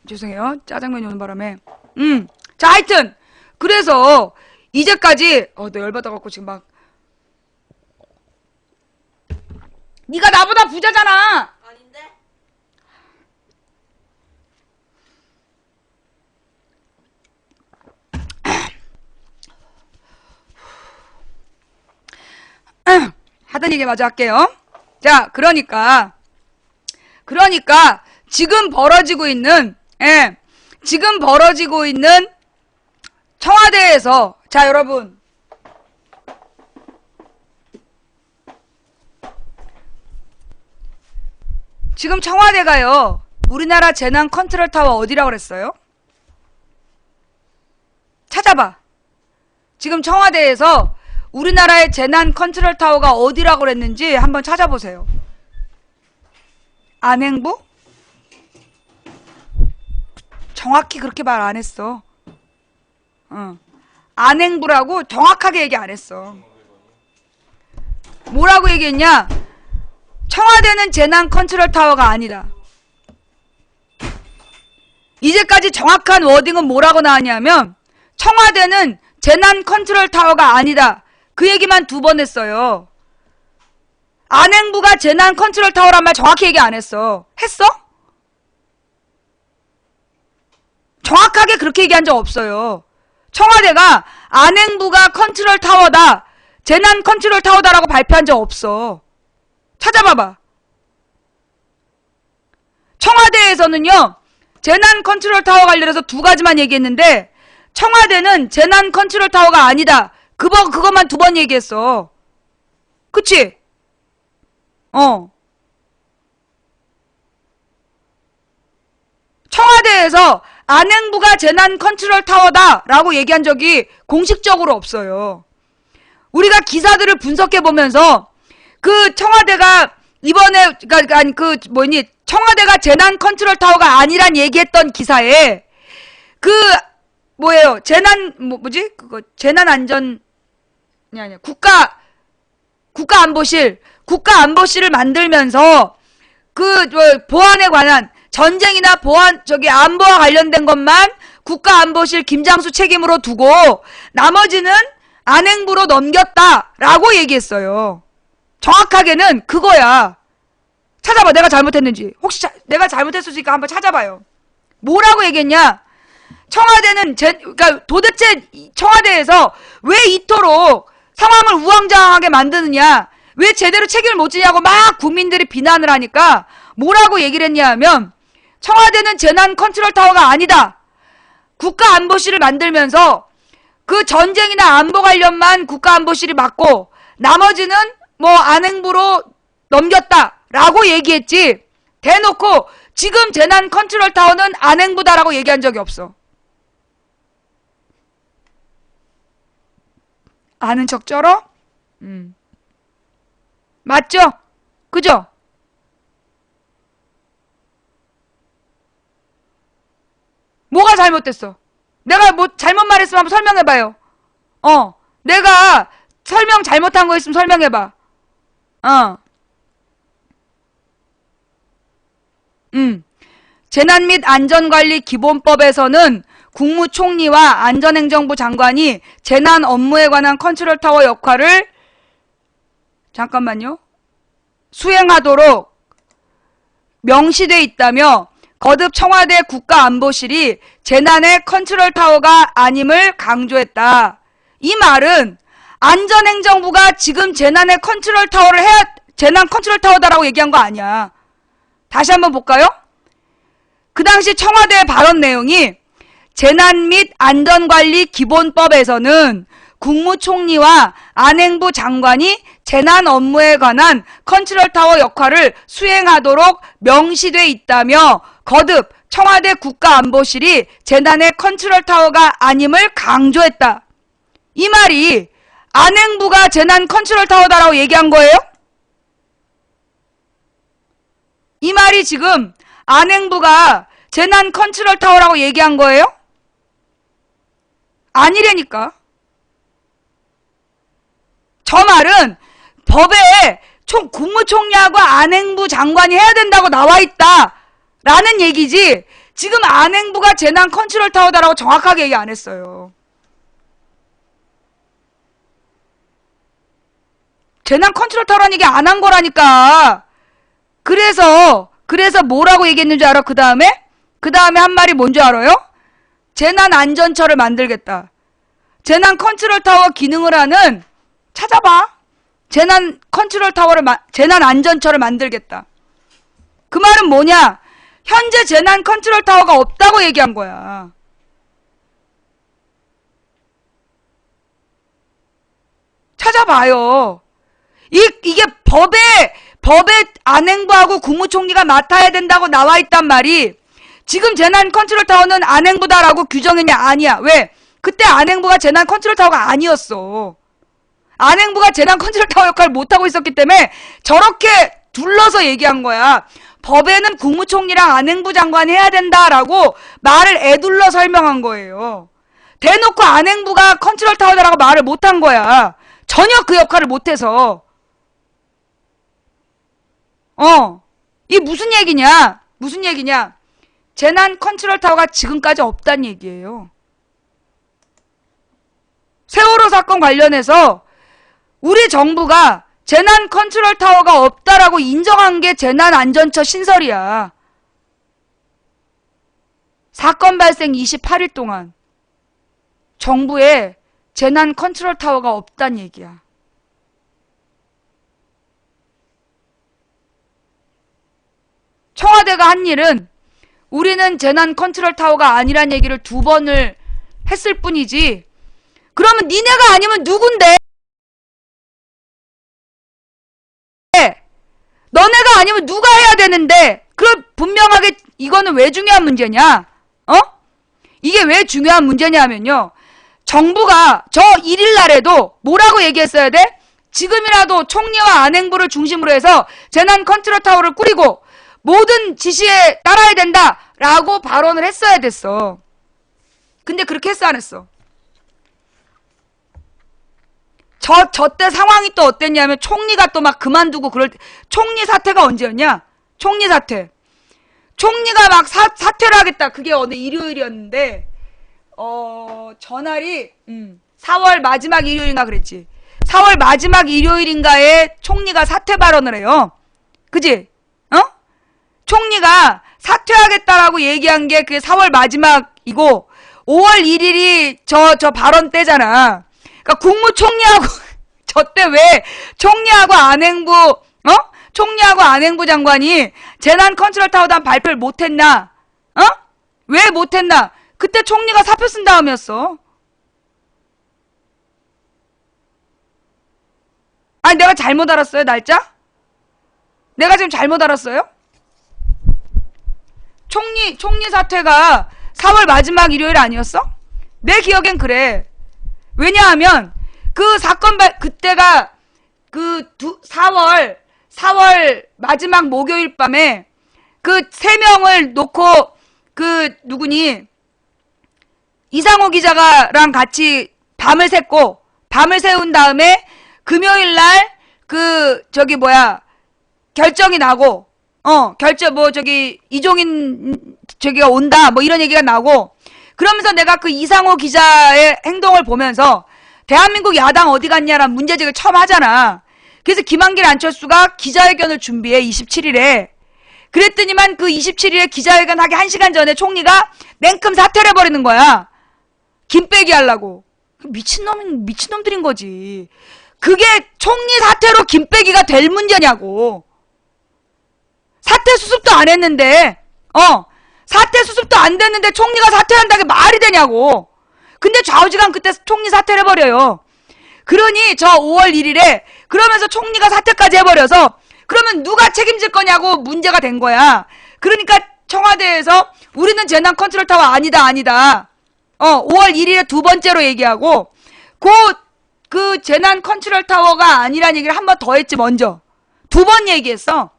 죄송해요. 짜장면이 오는 바람에. 자, 하여튼 그래서 이제까지 너 열받아갖고 지금 막 네가 나보다 부자잖아. 아닌데? 하던 얘기 마저 할게요. 자, 그러니까 지금 벌어지고 있는 청와대에서, 자, 여러분, 지금 청와대가요, 우리나라 재난 컨트롤 타워 어디라고 그랬어요? 찾아봐. 지금 청와대에서 우리나라의 재난 컨트롤 타워가 어디라고 그랬는지 한번 찾아보세요. 안행부? 정확히 그렇게 말 안 했어. 안행부라고 정확하게 얘기 안 했어. 뭐라고 얘기했냐? 청와대는 재난 컨트롤 타워가 아니다. 이제까지 정확한 워딩은 뭐라고 나왔냐면 청와대는 재난 컨트롤 타워가 아니다. 그 얘기만 2번 했어요. 안행부가 재난 컨트롤 타워란 말 정확히 얘기 안 했어. 했어? 정확하게 그렇게 얘기한 적 없어요. 청와대가 안행부가 컨트롤 타워다, 재난 컨트롤 타워다라고 발표한 적 없어. 찾아봐봐. 청와대에서는요, 재난 컨트롤 타워 관련해서 2가지만 얘기했는데 청와대는 재난 컨트롤 타워가 아니다. 그것만 2번 얘기했어. 그치? 청와대에서 안행부가 재난 컨트롤 타워다 라고 얘기한 적이 공식적으로 없어요. 우리가 기사들을 분석해보면서 그 청와대가 이번에 청와대가 재난 컨트롤 타워가 아니란 얘기했던 기사에 국가안보실을 만들면서 보안에 관한 전쟁이나 안보와 관련된 것만 국가안보실 김장수 책임으로 두고 나머지는 안행부로 넘겼다라고 얘기했어요. 정확하게는 그거야. 찾아봐, 내가 잘못했는지. 혹시 내가 잘못했으니까 한번 찾아봐요. 뭐라고 얘기했냐? 청와대는 그러니까 도대체 청와대에서 왜 이토록 상황을 우왕좌왕하게 만드느냐? 왜 제대로 책임을 못 지냐고 막 국민들이 비난을 하니까 뭐라고 얘기를 했냐 하면 청와대는 재난 컨트롤 타워가 아니다. 국가안보실을 만들면서 그 전쟁이나 안보 관련만 국가안보실이 맡고 나머지는 안행부로 넘겼다라고 얘기했지. 대놓고 지금 재난 컨트롤 타워는 안행부다라고 얘기한 적이 없어. 아는 척 쩔어? 맞죠? 그죠? 뭐가 잘못됐어? 내가 잘못 말했으면 한번 설명해봐요. 내가 설명 잘못한 거 있으면 설명해봐. 재난 및 안전관리 기본법에서는 국무총리와 안전행정부 장관이 재난 업무에 관한 컨트롤 타워 역할을 수행하도록 명시돼 있다며 거듭 청와대 국가안보실이 재난의 컨트롤 타워가 아님을 강조했다. 이 말은 안전행정부가 지금 재난 컨트롤 타워다라고 얘기한 거 아니야. 다시 한번 볼까요? 그 당시 청와대의 발언 내용이 재난 및 안전관리 기본법에서는 국무총리와 안행부 장관이 재난 업무에 관한 컨트롤 타워 역할을 수행하도록 명시돼 있다며 거듭 청와대 국가안보실이 재난의 컨트롤 타워가 아님을 강조했다. 이 말이 안행부가 재난 컨트롤 타워다라고 얘기한 거예요? 이 말이 지금 안행부가 재난 컨트롤 타워라고 얘기한 거예요? 아니라니까. 저 말은 법에 국무총리하고 안행부 장관이 해야 된다고 나와 있다 라는 얘기지, 지금 안행부가 재난 컨트롤 타워다라고 정확하게 얘기 안 했어요. 재난 컨트롤 타워라는 얘기 안 한 거라니까. 그래서 뭐라고 얘기했는 줄 알아? 그 다음에 한 말이 뭔 줄 알아요? 재난 안전처를 만들겠다. 재난 컨트롤 타워 기능을 하는, 찾아봐. 재난 컨트롤 타워를, 재난 안전처를 만들겠다. 그 말은 뭐냐? 현재 재난 컨트롤 타워가 없다고 얘기한 거야. 찾아봐요. 이게 법에 안행부하고 국무총리가 맡아야 된다고 나와 있단 말이, 지금 재난 컨트롤 타워는 안행부다라고 규정했냐? 아니야. 왜? 그때 안행부가 재난 컨트롤 타워가 아니었어. 안행부가 재난 컨트롤 타워 역할을 못하고 있었기 때문에 저렇게 둘러서 얘기한 거야. 법에는 국무총리랑 안행부 장관이 해야 된다라고 말을 애둘러 설명한 거예요. 대놓고 안행부가 컨트롤 타워다라고 말을 못한 거야. 전혀 그 역할을 못해서. 이게 무슨 얘기냐? 재난 컨트롤 타워가 지금까지 없단 얘기예요. 세월호 사건 관련해서 우리 정부가 재난 컨트롤 타워가 없다라고 인정한 게 재난안전처 신설이야. 사건 발생 28일 동안 정부에 재난 컨트롤 타워가 없단 얘기야. 청와대가 한 일은 우리는 재난 컨트롤 타워가 아니란 얘기를 2번을 했을 뿐이지. 그러면 니네가 아니면 누군데? 너네가 아니면 누가 해야 되는데? 그럼 분명하게 이거는 왜 중요한 문제냐? 이게 왜 중요한 문제냐면요. 정부가 저 1일 날에도 뭐라고 얘기했어야 돼? 지금이라도 총리와 안행부를 중심으로 해서 재난 컨트롤 타워를 꾸리고 모든 지시에 따라야 된다라고 발언을 했어야 됐어. 근데 그렇게 했어 안 했어? 저때 상황이 또 어땠냐면 총리가 또 막 그만두고 그럴 때, 총리 사퇴가 언제였냐? 총리 사퇴. 총리가 막 사퇴를 하겠다. 그게 어느 일요일이었는데, 전날이, 4월 마지막 일요일인가 그랬지. 4월 마지막 일요일인가에 총리가 사퇴 발언을 해요. 그지? 총리가 사퇴하겠다라고 얘기한 게 그게 4월 마지막이고, 5월 1일이 저 발언 때잖아. 그러니까 국무총리하고 저때 왜 총리하고 안행부 장관이 재난 컨트롤 타워에 대한 발표를 못했나? 왜 못했나? 그때 총리가 사표 쓴 다음이었어. 아니 내가 잘못 알았어요 날짜? 내가 지금 잘못 알았어요? 총리 사퇴가 4월 마지막 일요일 아니었어? 내 기억엔 그래. 왜냐하면 그 사건 그때가 그 4월 마지막 목요일 밤에 그 3명을 놓고 그 누구니 이상호 기자가랑 같이 밤을 새운 다음에 금요일 날 그 결정이 나고 이종인 저기가 온다 뭐 이런 얘기가 나고, 그러면서 내가 그 이상호 기자의 행동을 보면서 대한민국 야당 어디 갔냐라는 문제제기를 처음 하잖아. 그래서 김한길 안철수가 기자회견을 준비해 27일에. 그랬더니만 그 27일에 기자회견 하기 1시간 전에 총리가 냉큼 사퇴를 해버리는 거야. 김 빼기 하려고. 미친놈들인 거지. 그게 총리 사퇴로 김 빼기가 될 문제냐고. 사퇴 수습도 안 했는데 사퇴 수습도 안 됐는데 총리가 사퇴한다는 게 말이 되냐고. 근데 좌우지간 그때 총리 사퇴를 해버려요. 그러니 저 5월 1일에 그러면서 총리가 사퇴까지 해버려서 그러면 누가 책임질 거냐고 문제가 된 거야. 그러니까 청와대에서 우리는 재난 컨트롤 타워 아니다 5월 1일에 2번째로 얘기하고 그 재난 컨트롤 타워가 아니란 얘기를 한 번 더 했지. 먼저 2번 얘기했어.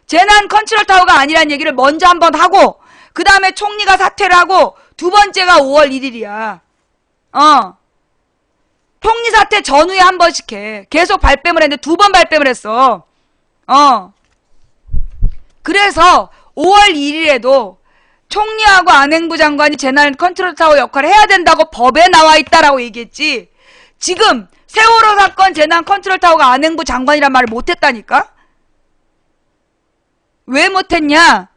재난 컨트롤 타워가 아니란 얘기를 먼저 한 번 하고 그 다음에 총리가 사퇴를 하고 2번째가 5월 1일이야. 총리 사퇴 전후에 한 번씩 해. 계속 발뺌을 했는데 2번 발뺌을 했어. 그래서 5월 1일에도 총리하고 안행부 장관이 재난 컨트롤 타워 역할을 해야 된다고 법에 나와 있다라고 얘기했지. 지금 세월호 사건 재난 컨트롤 타워가 안행부 장관이란 말을 못했다니까? 왜 못했냐?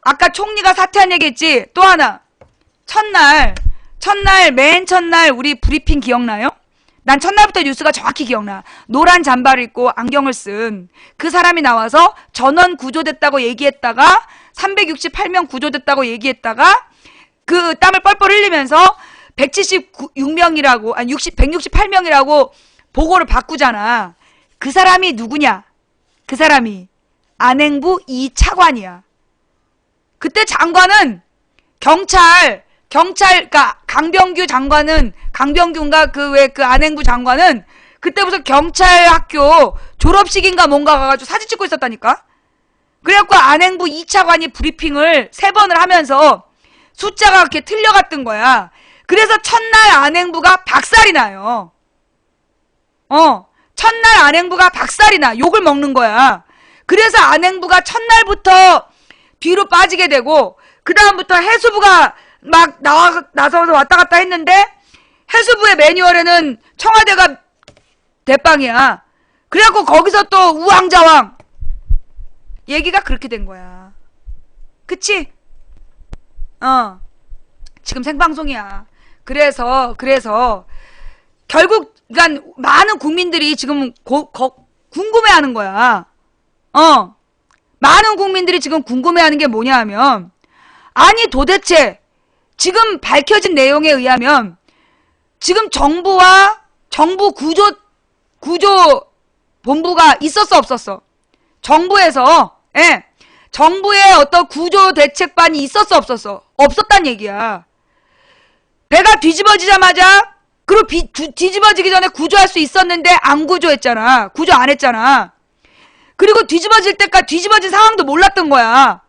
아까 총리가 사퇴한 얘기했지. 또 하나. 맨 첫날 우리 브리핑 기억나요? 난 첫날부터 뉴스가 정확히 기억나. 노란 잠바를 입고 안경을 쓴 그 사람이 나와서 전원 구조됐다고 얘기했다가 368명 구조됐다고 얘기했다가 그 땀을 뻘뻘 흘리면서 176명이라고 아니 168명이라고 보고를 바꾸잖아. 그 사람이 누구냐? 그 사람이 안행부 이 차관이야. 그때 장관은 그러니까 강병규 장관은 강병규인가 그 안행부 장관은 그때부터 경찰 학교 졸업식인가 뭔가 가가지고 사진 찍고 있었다니까. 그래갖고 안행부 2차관이 브리핑을 3번을 하면서 숫자가 그렇게 틀려갔던 거야. 그래서 첫날 안행부가 박살이 나요. 첫날 안행부가 박살이 나. 욕을 먹는 거야. 그래서 안행부가 첫날부터 뒤로 빠지게 되고 그 다음부터 해수부가 막 나서서 왔다 갔다 했는데 해수부의 매뉴얼에는 청와대가 대빵이야. 그래갖고 거기서 또 우왕좌왕 얘기가 그렇게 된 거야. 그치? 지금 생방송이야. 그래서 결국 그러니까 많은 국민들이 지금 궁금해하는 거야. 많은 국민들이 지금 궁금해하는 게 뭐냐 하면 아니 도대체 지금 밝혀진 내용에 의하면 지금 정부와 정부 구조 본부가 있었어 없었어? 정부에서 정부의 어떤 구조 대책반이 있었어 없었어? 없었단 얘기야. 배가 뒤집어지자마자 그리고 뒤집어지기 전에 구조할 수 있었는데 안 구조했잖아. 구조 안 했잖아. 그리고 뒤집어진 상황도 몰랐던 거야.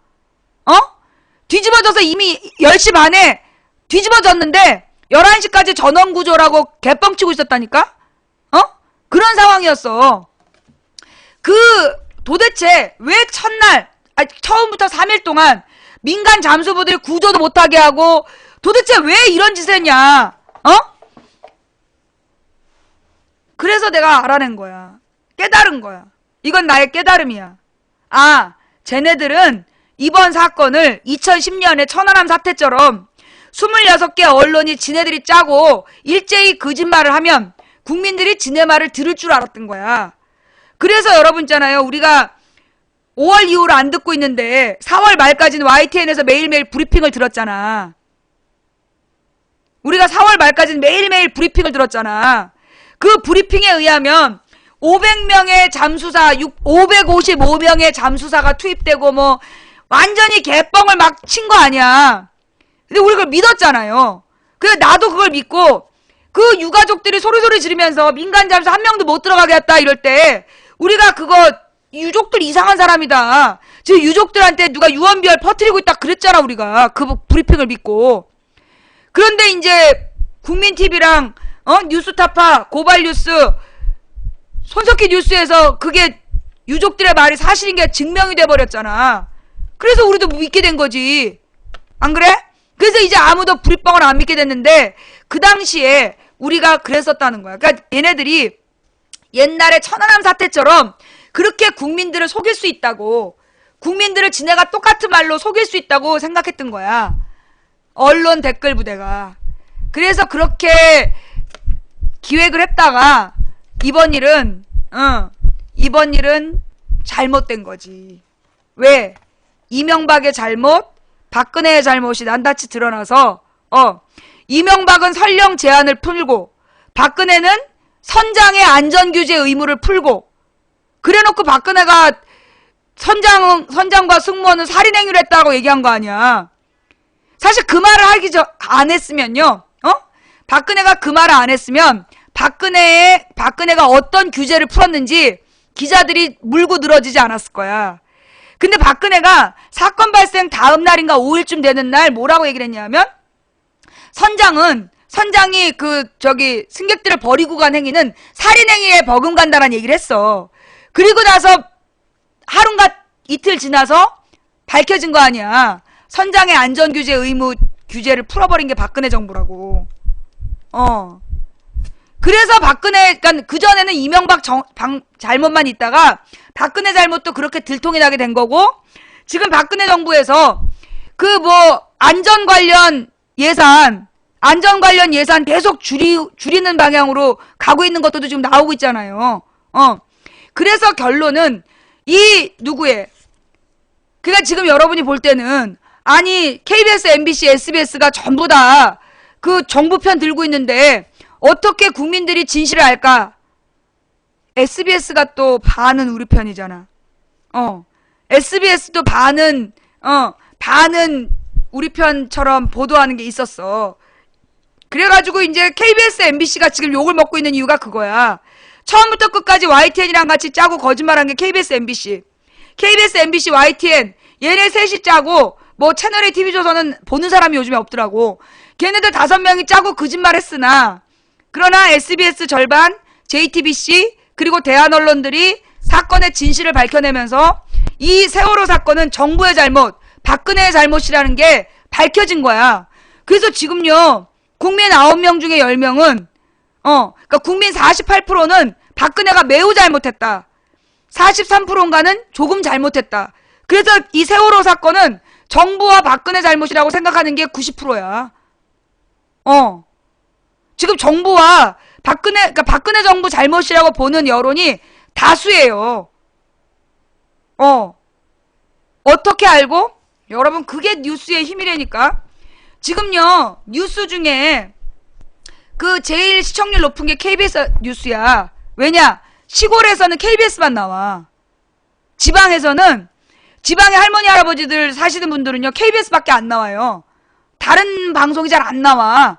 뒤집어져서 이미 10시 반에 뒤집어졌는데 11시까지 전원구조라고 개뻥치고 있었다니까? 그런 상황이었어. 도대체 왜 처음부터 3일 동안 민간 잠수부들이 구조도 못하게 하고 도대체 왜 이런 짓을 했냐? 그래서 내가 알아낸 거야. 깨달은 거야. 이건 나의 깨달음이야. 쟤네들은 이번 사건을 2010년에 천안함 사태처럼 26개 언론이 지네들이 짜고 일제히 거짓말을 하면 국민들이 지네 말을 들을 줄 알았던 거야. 그래서 여러분 있잖아요. 우리가 5월 이후로 안 듣고 있는데 4월 말까지는 YTN에서 매일매일 브리핑을 들었잖아. 우리가 4월 말까지는 매일매일 브리핑을 들었잖아. 그 브리핑에 의하면 500명의 잠수사, 555명의 잠수사가 투입되고 뭐 완전히 개뻥을 막 친 거 아니야. 근데 우리 그걸 믿었잖아요. 그래서 나도 그걸 믿고 그 유가족들이 소리소리 지르면서 민간 잠수 한 명도 못 들어가게 했다 이럴 때 우리가 그거 유족들 이상한 사람이다. 지금 유족들한테 누가 유언비어를 퍼뜨리고 있다 그랬잖아 우리가. 그 브리핑을 믿고. 그런데 이제 국민TV랑 뉴스타파, 고발뉴스, 손석희 뉴스에서 그게 유족들의 말이 사실인 게 증명이 돼버렸잖아. 그래서 우리도 믿게 된 거지. 안 그래? 그래서 이제 아무도 브리빵을 안 믿게 됐는데 그 당시에 우리가 그랬었다는 거야. 그러니까 얘네들이 옛날에 천안함 사태처럼 그렇게 국민들을 속일 수 있다고, 국민들을 지네가 똑같은 말로 속일 수 있다고 생각했던 거야. 언론 댓글 부대가. 그래서 그렇게 기획을 했다가 이번 일은 잘못된 거지. 왜? 이명박의 잘못, 박근혜의 잘못이 낱낱이 드러나서 이명박은 설령 제한을 풀고 박근혜는 선장의 안전규제 의무를 풀고 그래놓고 박근혜가 선장과 승무원은 살인행위를 했다고 얘기한 거 아니야. 사실 그 말을 안 했으면요. 박근혜가 그 말을 안 했으면 박근혜가 어떤 규제를 풀었는지 기자들이 물고 늘어지지 않았을 거야. 근데 박근혜가 사건 발생 다음 날인가 5일쯤 되는 날 뭐라고 얘기를 했냐면 선장이 승객들을 버리고 간 행위는 살인행위에 버금간다라는 얘기를 했어. 그리고 나서 하루인가 이틀 지나서 밝혀진 거 아니야. 선장의 안전규제 의무 규제를 풀어버린 게 박근혜 정부라고. 그래서 박근혜, 그러니까 그전에는 이명박 잘못만 있다가 박근혜 잘못도 그렇게 들통이 나게 된 거고, 지금 박근혜 정부에서 그 안전 관련 예산 계속 줄이는 방향으로 가고 있는 것도 지금 나오고 있잖아요. 그래서 결론은 그러니까 지금 여러분이 볼 때는 아니 KBS, MBC, SBS가 전부 다 그 정부 편 들고 있는데 어떻게 국민들이 진실을 알까? SBS가 또 반은 우리 편이잖아. SBS도 반은 우리 편처럼 보도하는 게 있었어. 그래가지고 이제 KBS, MBC가 지금 욕을 먹고 있는 이유가 그거야. 처음부터 끝까지 YTN이랑 같이 짜고 거짓말한 게 KBS, MBC. KBS, MBC, YTN 얘네 셋이 짜고 채널A, TV조선은 보는 사람이 요즘에 없더라고. 걔네들 5명이 짜고 거짓말했으나 그러나 SBS 절반, JTBC 그리고 대한 언론들이 사건의 진실을 밝혀내면서 이 세월호 사건은 정부의 잘못, 박근혜의 잘못이라는 게 밝혀진 거야. 그래서 지금요, 국민 9명 중에 10명은, 그러니까 국민 48%는 박근혜가 매우 잘못했다. 43%인가는 조금 잘못했다. 그래서 이 세월호 사건은 정부와 박근혜 잘못이라고 생각하는 게 90%야. 지금 정부와 그러니까 박근혜 정부 잘못이라고 보는 여론이 다수예요. 어떻게 알고? 여러분, 그게 뉴스의 힘이라니까. 지금요, 뉴스 중에 그 제일 시청률 높은 게 KBS 뉴스야. 왜냐? 시골에서는 KBS만 나와. 지방에 할머니, 할아버지들 사시는 분들은요, KBS밖에 안 나와요. 다른 방송이 잘 안 나와.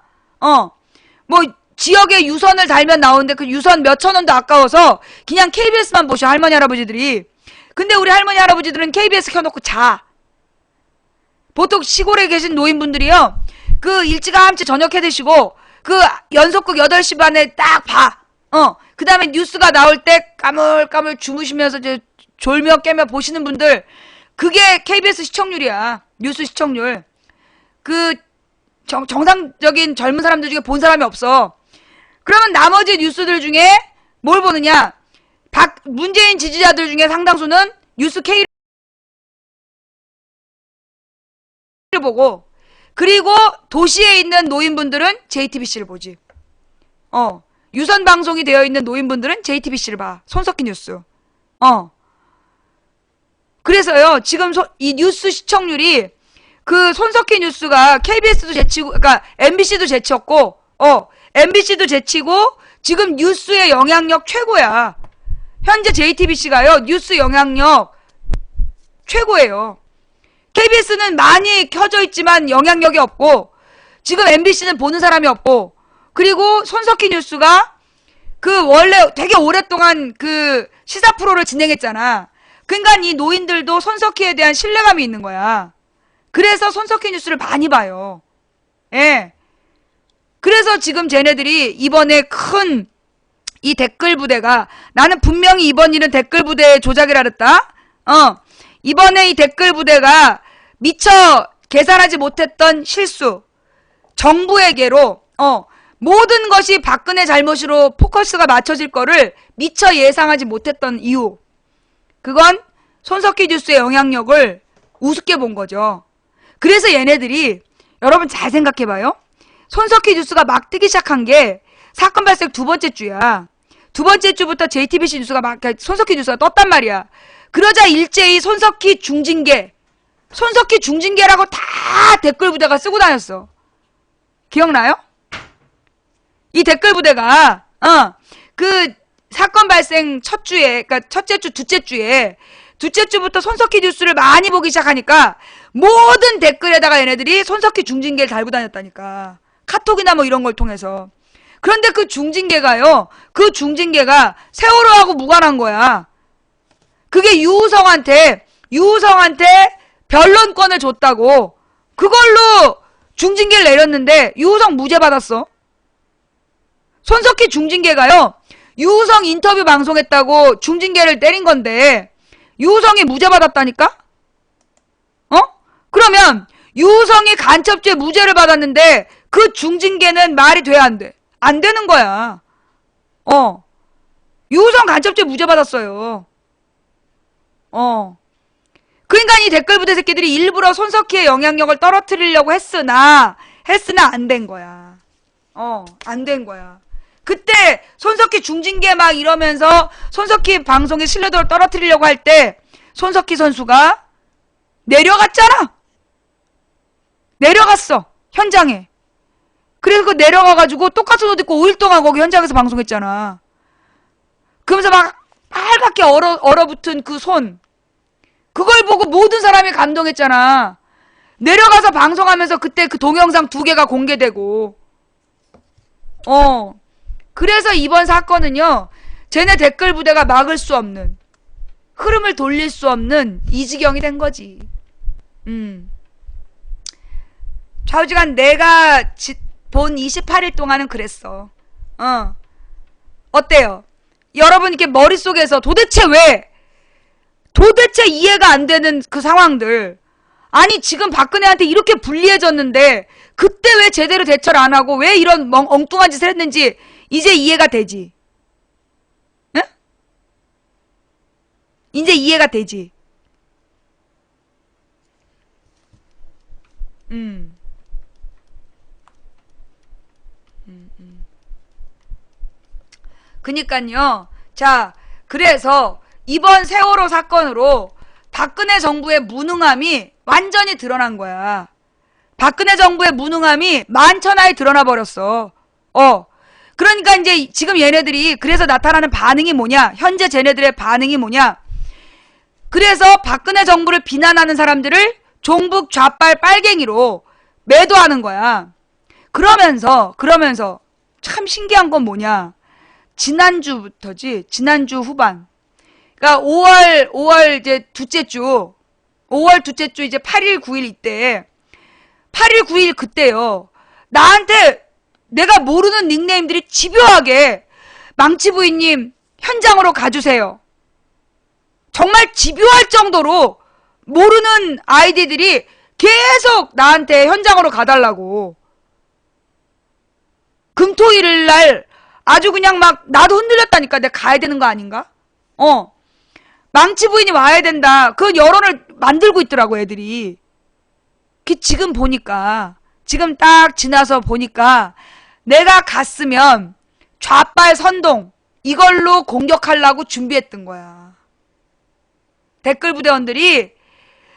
지역에 유선을 달면 나오는데 그 유선 몇천 원도 아까워서 그냥 KBS만 보셔, 할머니, 할아버지들이. 근데 우리 할머니, 할아버지들은 KBS 켜놓고 자. 보통 시골에 계신 노인분들이요, 그 일찌감치 저녁 해 드시고, 그 연속극 8시 반에 딱 봐. 그 다음에 뉴스가 나올 때 까물까물 주무시면서 이제 졸며 깨며 보시는 분들, 그게 KBS 시청률이야. 뉴스 시청률. 그 정상적인 젊은 사람들 중에 본 사람이 없어. 그러면 나머지 뉴스들 중에 뭘 보느냐? 문재인 지지자들 중에 상당수는 뉴스 K를 보고, 그리고 도시에 있는 노인분들은 JTBC를 보지. 유선 방송이 되어 있는 노인분들은 JTBC를 봐. 손석희 뉴스. 그래서요, 지금 이 뉴스 시청률이 그 손석희 뉴스가 KBS도 제치고, 그러니까 MBC도 제쳤고, MBC도 제치고, 지금 뉴스의 영향력 최고야. 현재 JTBC가요, 뉴스 영향력 최고예요. KBS는 많이 켜져 있지만 영향력이 없고, 지금 MBC는 보는 사람이 없고, 그리고 손석희 뉴스가 그 원래 되게 오랫동안 그 시사 프로를 진행했잖아. 그러니까 이 노인들도 손석희에 대한 신뢰감이 있는 거야. 그래서 손석희 뉴스를 많이 봐요. 예. 그래서 지금 쟤네들이 이번에 큰 이 댓글 부대가, 나는 분명히 이번 일은 댓글 부대의 조작이라 그랬다. 이번에 이 댓글 부대가 미처 계산하지 못했던 실수, 정부에게로 모든 것이 박근혜 잘못으로 포커스가 맞춰질 거를 미처 예상하지 못했던 이유, 그건 손석희 뉴스의 영향력을 우습게 본 거죠. 그래서 얘네들이, 여러분 잘 생각해봐요. 손석희 뉴스가 막 뜨기 시작한 게 사건 발생 2번째 주야. 2번째 주부터 JTBC 뉴스가 손석희 뉴스가 떴단 말이야. 그러자 일제히 손석희 중징계라고 다 댓글 부대가 쓰고 다녔어. 기억나요? 이 댓글 부대가 그 사건 발생 첫 주에, 그러니까 첫째 주, 둘째 주부터 손석희 뉴스를 많이 보기 시작하니까 모든 댓글에다가 얘네들이 손석희 중징계를 달고 다녔다니까. 카톡이나 이런 걸 통해서. 그런데 그 중징계가 세월호하고 무관한 거야. 그게 유우성한테 변론권을 줬다고. 그걸로 중징계를 내렸는데 유우성 무죄 받았어. 손석희 중징계가요, 유우성 인터뷰 방송했다고 중징계를 때린 건데 유우성이 무죄 받았다니까? 그러면 유성이 간첩죄 무죄를 받았는데 그 중징계는 말이 돼, 안 돼? 안 되는 거야. 유성 간첩죄 무죄 받았어요. 그러니까 이 댓글 부대 새끼들이 일부러 손석희의 영향력을 떨어뜨리려고 했으나 안 된 거야. 안 된 거야. 그때 손석희 중징계 막 이러면서 손석희 방송의 신뢰도를 떨어뜨리려고 할 때 손석희 선수가 내려갔잖아. 내려갔어. 현장에. 그래서 그 내려가가지고 똑같은 옷 입고 5일 동안 거기 현장에서 방송했잖아. 그러면서 막 빨갛게 얼어붙은 그 손. 그걸 보고 모든 사람이 감동했잖아. 내려가서 방송하면서 그때 그 동영상 2개가 공개되고. 그래서 이번 사건은요. 쟤네 댓글 부대가 막을 수 없는, 흐름을 돌릴 수 없는 이 지경이 된 거지. 좌우지간 내가 본 28일 동안은 그랬어. 어때요? 여러분 이렇게 머릿속에서 도대체 이해가 안 되는 그 상황들. 아니 지금 박근혜한테 이렇게 불리해졌는데 그때 왜 제대로 대처를 안 하고 왜 이런 엉뚱한 짓을 했는지 이제 이해가 되지. 응? 이제 이해가 되지. 그니까요. 자, 그래서 이번 세월호 사건으로 박근혜 정부의 무능함이 완전히 드러난 거야. 박근혜 정부의 무능함이 만천하에 드러나 버렸어. 그러니까 이제 지금 얘네들이 그래서 나타나는 반응이 뭐냐? 현재 쟤네들의 반응이 뭐냐? 그래서 박근혜 정부를 비난하는 사람들을 종북 좌빨 빨갱이로 매도하는 거야. 그러면서 참 신기한 건 뭐냐? 지난주부터지. 지난주 후반. 그러니까 5월 이제 둘째 주. 5월 둘째 주 이제 8일 9일 이때. 8일 9일 그때요. 나한테 내가 모르는 닉네임들이 집요하게 망치부인님 현장으로 가주세요. 정말 집요할 정도로 모르는 아이디들이 계속 나한테 현장으로 가달라고. 금토일을 날 아주 그냥 막 나도 흔들렸다니까. 내가 가야 되는 거 아닌가? 망치 부인이 와야 된다. 그 여론을 만들고 있더라고 애들이. 지금 보니까 지금 딱 지나서 보니까 내가 갔으면 좌빨 선동 이걸로 공격하려고 준비했던 거야. 댓글 부대원들이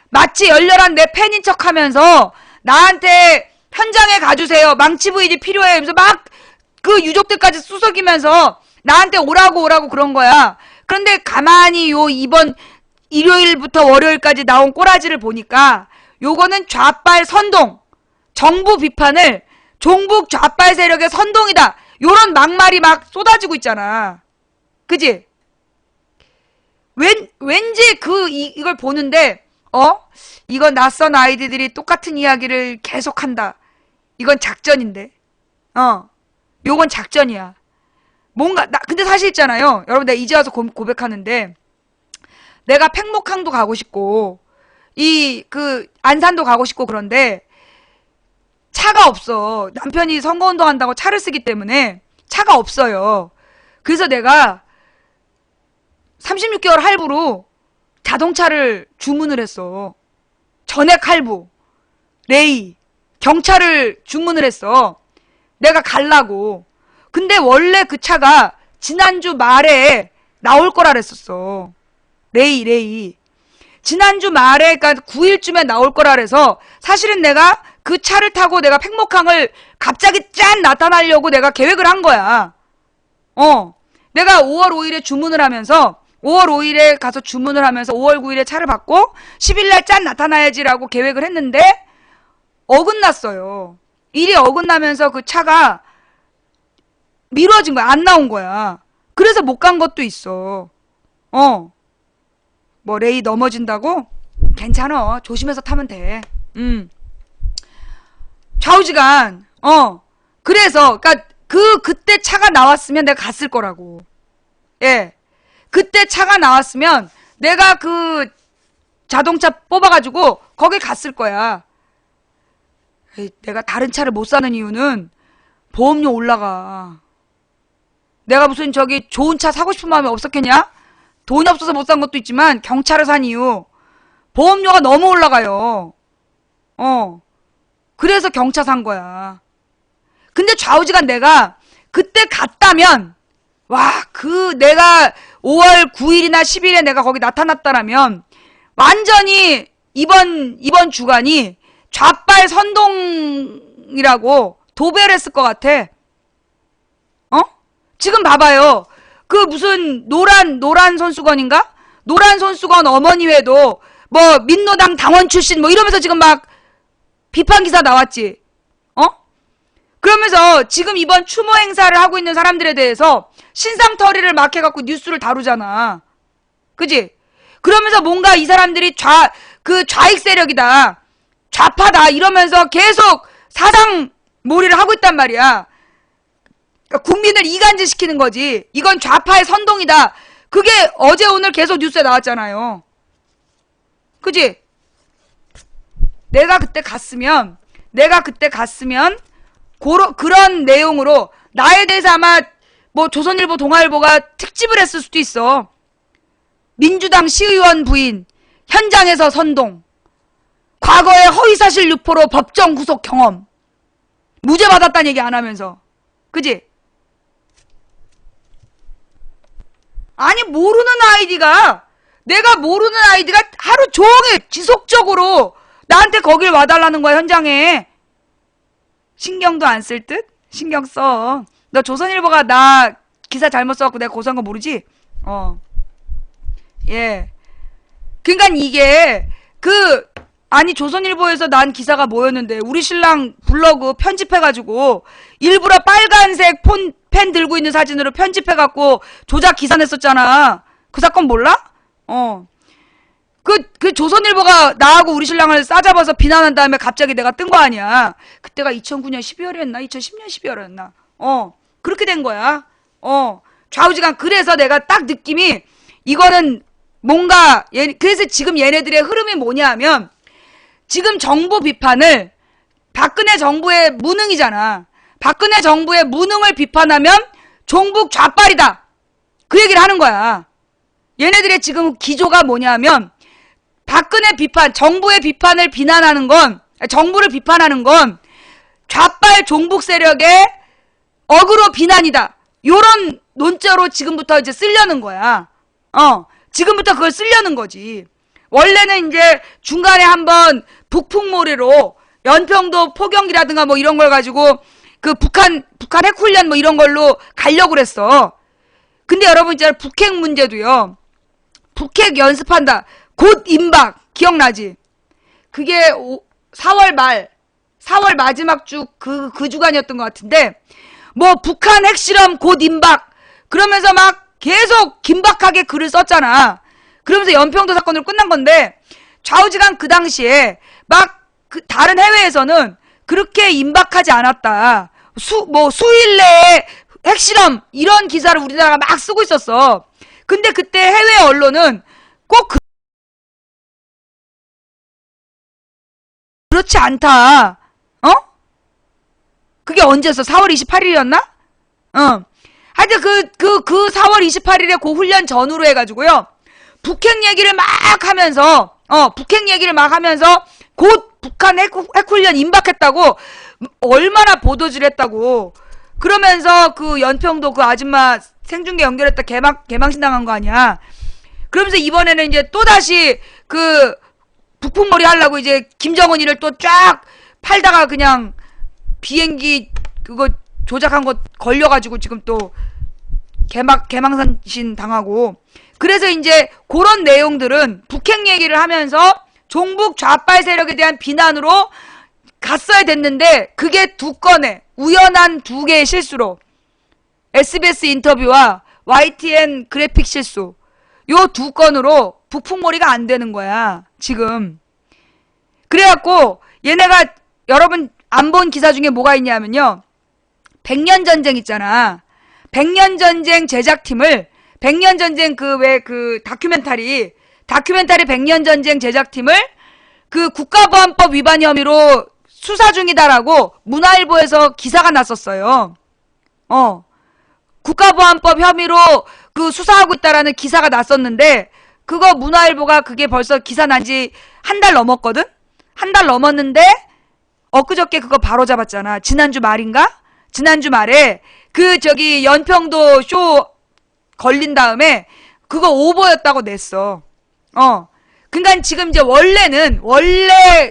마치 열렬한 내 팬인 척하면서 나한테 현장에 가주세요. 망치 부인이 필요해. 하면서 막 그 유족들까지 수석이면서 나한테 오라고 그런 거야. 그런데 가만히 이번 일요일부터 월요일까지 나온 꼬라지를 보니까 요거는 좌빨 선동, 정부 비판을 종북 좌빨 세력의 선동이다. 요런 막말이 막 쏟아지고 있잖아. 그지? 왠지 이걸 보는데 이건 낯선 아이들이 똑같은 이야기를 계속한다. 이건 작전인데. 요건 작전이야. 근데 사실 있잖아요. 여러분, 내가 이제 와서 고백하는데, 내가 팽목항도 가고 싶고, 안산도 가고 싶고, 그런데, 차가 없어. 남편이 선거운동 한다고 차를 쓰기 때문에, 차가 없어요. 그래서 내가, 36개월 할부로 자동차를 주문을 했어. 전액 할부, 레이, 경차를 주문을 했어. 내가 갈라고. 근데 원래 그 차가 지난주 말에 나올 거라 그랬었어. 레이. 지난주 말에, 그러니까 9일쯤에 나올 거라 그래서 사실은 내가 그 차를 타고 내가 팽목항을 갑자기 짠 나타나려고 내가 계획을 한 거야. 내가 5월 5일에 주문을 하면서 5월 5일에 가서 주문을 하면서 5월 9일에 차를 받고 10일날 짠 나타나야지라고 계획을 했는데 어긋났어요. 일이 어긋나면서 그 차가 미뤄진 거야. 안 나온 거야. 그래서 못 간 것도 있어. 뭐 레이 넘어진다고? 괜찮아. 조심해서 타면 돼. 좌우지간. 그래서 그러니까 그때 차가 나왔으면 내가 갔을 거라고. 예. 그때 차가 나왔으면 내가 그 자동차 뽑아가지고 거기 갔을 거야. 내가 다른 차를 못 사는 이유는 보험료 올라가. 내가 무슨 저기 좋은 차 사고 싶은 마음이 없었겠냐? 돈이 없어서 못 산 것도 있지만 경차를 산 이유 보험료가 너무 올라가요. 그래서 경차 산 거야. 근데 좌우지간 내가 그때 갔다면 내가 5월 9일이나 10일에 내가 거기 나타났다라면 완전히 이번 주간이 좌빨 선동이라고 도배를 했을 것 같아. 지금 봐봐요. 그 무슨 노란 손수건인가? 노란 손수건 어머니회도 뭐 민노당 당원 출신 뭐 이러면서 지금 막 비판 기사 나왔지. 그러면서 지금 이번 추모 행사를 하고 있는 사람들에 대해서 신상털이를 막 해갖고 뉴스를 다루잖아. 그지? 그러면서 뭔가 이 사람들이 좌익 세력이다. 좌파다. 이러면서 계속 사상몰이를 하고 있단 말이야. 그러니까 국민을 이간질시키는 거지. 이건 좌파의 선동이다. 그게 어제 오늘 계속 뉴스에 나왔잖아요. 그지? 내가 그때 갔으면 그런 내용으로 나에 대해서 아마 뭐 조선일보 동아일보가 특집을 했을 수도 있어. 민주당 시의원 부인 현장에서 선동, 과거에 허위사실 유포로 법정 구속 경험, 무죄 받았다는 얘기 안 하면서. 그지? 아니 내가 모르는 아이디가 하루 종일 지속적으로 나한테 거길 와달라는 거야. 현장에 신경도 안 쓸 듯? 신경 써. 너 조선일보가 나 기사 잘못 써갖고 내가 고소한 거 모르지? 예. 그러니까 이게 아니 조선일보에서 난 기사가 뭐였는데 우리 신랑 블로그 편집해가지고 일부러 빨간색 펜 들고 있는 사진으로 편집해갖고 조작 기사 냈었잖아. 그 사건 몰라? 그 조선일보가 나하고 우리 신랑을 싸잡아서 비난한 다음에 갑자기 내가 뜬 거 아니야. 그때가 2009년 12월이었나? 2010년 12월이었나? 그렇게 된 거야. 좌우지간. 그래서 내가 딱 느낌이 이거는 뭔가 그래서 지금 얘네들의 흐름이 뭐냐 하면 지금 정부 비판을 박근혜 정부의 무능이잖아. 박근혜 정부의 무능을 비판하면 종북 좌빨이다. 그 얘기를 하는 거야. 얘네들의 지금 기조가 뭐냐 하면 박근혜 비판, 정부의 비판을 비난하는 건, 정부를 비판하는 건 좌빨 종북 세력의 어그로 비난이다. 요런 논조로 지금부터 이제 쓰려는 거야. 지금부터 그걸 쓰려는 거지. 원래는 이제 중간에 한번 북풍몰이로 연평도 포경기라든가 뭐 이런 걸 가지고 그 북한 핵훈련 뭐 이런 걸로 가려고 그랬어. 근데 여러분 이제 북핵 문제도요. 북핵 연습한다. 곧 임박. 기억나지? 그게 4월 마지막 주 그 주간이었던 것 같은데 뭐 북한 핵실험 곧 임박. 그러면서 막 계속 긴박하게 글을 썼잖아. 그러면서 연평도 사건으로 끝난 건데 좌우지간 그 당시에 막 그 다른 해외에서는 그렇게 임박하지 않았다. 수일 내에 핵실험 이런 기사를 우리나라가 막 쓰고 있었어. 근데 그때 해외 언론은 꼭 그렇지 않다. 그게 언제였어? 4월 28일이었나? 하여튼 그 4월 28일에 그 훈련 전후로 해가지고요. 북핵 얘기를 막 하면서 곧 북한 핵훈련 임박했다고 얼마나 보도질 했다고. 그러면서 그 연평도 그 아줌마 생중계 연결했다 개망신 당한 거 아니야. 그러면서 이번에는 이제 또다시 그 북풍몰이 하려고 이제 김정은이를 또 쫙 팔다가 그냥 비행기 그거 조작한 거 걸려가지고 지금 또 개망신 당하고. 그래서 이제 그런 내용들은 북핵 얘기를 하면서 종북 좌빨 세력에 대한 비난으로 갔어야 됐는데 그게 두 건의 우연한 두 개의 실수로 SBS 인터뷰와 YTN 그래픽 실수 요 두 건으로 북풍몰이가 안 되는 거야 지금. 그래갖고 얘네가 여러분 안 본 기사 중에 뭐가 있냐면요. 100년 전쟁 있잖아. 100년 전쟁 제작팀을 100년 전쟁 그 다큐멘터리 100년 전쟁 제작팀을 그 국가보안법 위반 혐의로 수사 중이다라고 문화일보에서 기사가 났었어요. 국가보안법 혐의로 그 수사하고 있다라는 기사가 났었는데, 그거 문화일보가 그게 벌써 기사 난 지 한 달 넘었거든? 한 달 넘었는데, 엊그저께 그거 바로 잡았잖아. 지난주 말인가? 지난주 말에 연평도 쇼 걸린 다음에 그거 오버였다고 냈어. 그러니까 지금 이제 원래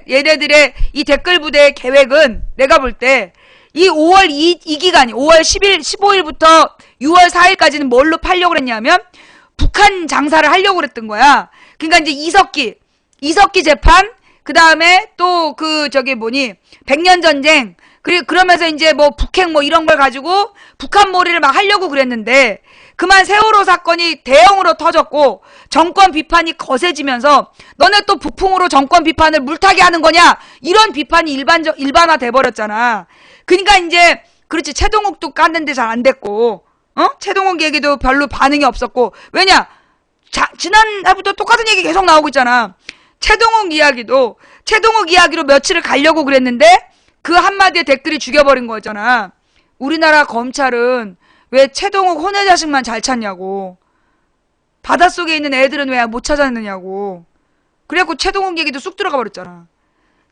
얘네들의 이 댓글 부대의 계획은 내가 볼 때 이 5월 이 기간이 5월 10일, 15일부터 6월 4일까지는 뭘로 팔려고 그랬냐면 북한 장사를 하려고 그랬던 거야. 그러니까 이제 이석기 재판, 그 다음에 또 백년 전쟁, 그러면서 이제 뭐 북핵 뭐 이런 걸 가지고 북한 몰이를 막 하려고 그랬는데, 그만 세월호 사건이 대형으로 터졌고 정권 비판이 거세지면서 너네 또 북풍으로 정권 비판을 물타기 하는 거냐, 이런 비판이 일반화 돼버렸잖아. 그러니까 이제 그렇지, 최동욱도 깠는데 잘 안 됐고, 최동욱 얘기도 별로 반응이 없었고. 왜냐, 지난해부터 똑같은 얘기 계속 나오고 있잖아. 최동욱 이야기로 며칠을 가려고 그랬는데 그 한마디에 댓글이 죽여버린 거잖아. 우리나라 검찰은 왜 최동욱 혼외 자식만 잘 찾냐고, 바닷속에 있는 애들은 왜 못 찾았느냐고. 그래갖고 최동욱 얘기도 쑥 들어가 버렸잖아.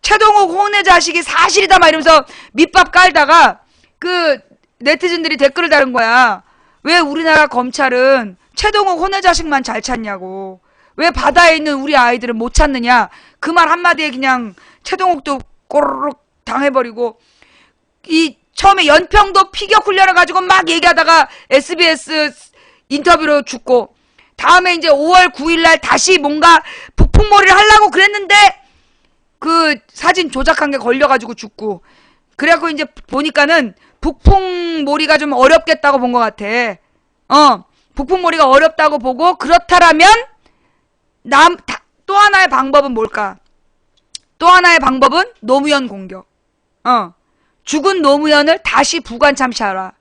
최동욱 혼외 자식이 사실이다 막 이러면서 밑밥 깔다가 그 네티즌들이 댓글을 다른 거야. 왜 우리나라 검찰은 최동욱 혼외 자식만 잘 찾냐고, 왜 바다에 있는 우리 아이들은 못 찾느냐. 그 말 한마디에 그냥 최동욱도 꼬르륵 당해버리고, 처음에 연평도 피격 훈련을 가지고 막 얘기하다가 SBS 인터뷰로 죽고, 다음에 이제 5월 9일날 다시 뭔가 북풍몰이를 하려고 그랬는데 그 사진 조작한 게 걸려가지고 죽고. 그래갖고 이제 보니까는 북풍몰이가 좀 어렵겠다고 본 것 같아. 북풍몰이가 어렵다고 보고, 그렇다라면 또 하나의 방법은 뭘까? 또 하나의 방법은 노무현 공격. 죽은 노무현을 다시 부관 참시하라.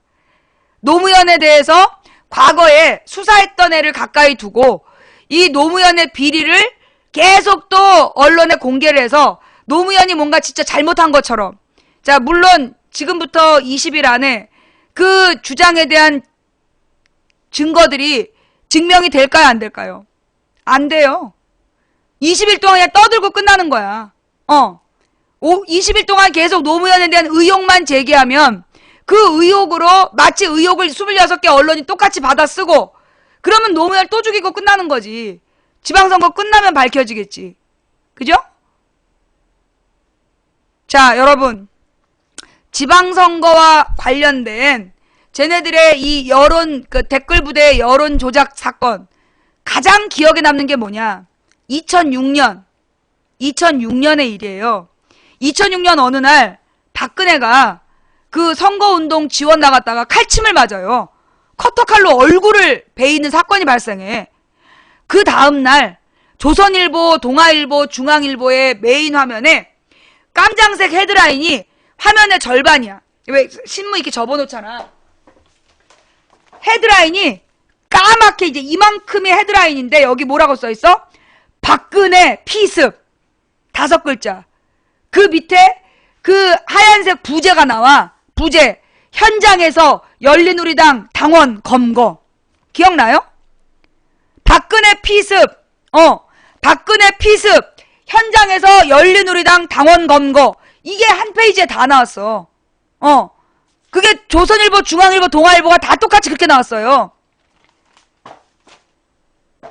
노무현에 대해서 과거에 수사했던 애를 가까이 두고 이 노무현의 비리를 계속 또 언론에 공개를 해서 노무현이 뭔가 진짜 잘못한 것처럼. 자, 물론 지금부터 20일 안에 그 주장에 대한 증거들이 증명이 될까요, 안 될까요? 안 돼요. 20일 동안 그냥 떠들고 끝나는 거야. 20일 동안 계속 노무현에 대한 의혹만 제기하면 그 의혹으로 마치 의혹을 26개 언론이 똑같이 받아 쓰고, 그러면 노무현을 또 죽이고 끝나는 거지. 지방선거 끝나면 밝혀지겠지. 그죠? 자, 여러분, 지방선거와 관련된 쟤네들의 이 댓글 부대의 여론 조작 사건, 가장 기억에 남는 게 뭐냐? 2006년의 일이에요. 2006년 어느 날 박근혜가 그 선거운동 지원 나갔다가 칼침을 맞아요. 커터칼로 얼굴을 베이는 사건이 발생해. 그 다음날 조선일보, 동아일보, 중앙일보의 메인 화면에 깜장색 헤드라인이 화면의 절반이야. 왜 신문 이렇게 접어놓잖아. 헤드라인이 까맣게 이제 이만큼의 헤드라인인데 여기 뭐라고 써있어? 박근혜 피습 5글자. 그 밑에 그 하얀색 부제가 나와. 부제. 현장에서 열린우리당 당원 검거. 기억나요? 박근혜 피습. 박근혜 피습. 현장에서 열린우리당 당원 검거. 이게 한 페이지에 다 나왔어. 그게 조선일보, 중앙일보, 동아일보가 다 똑같이 그렇게 나왔어요.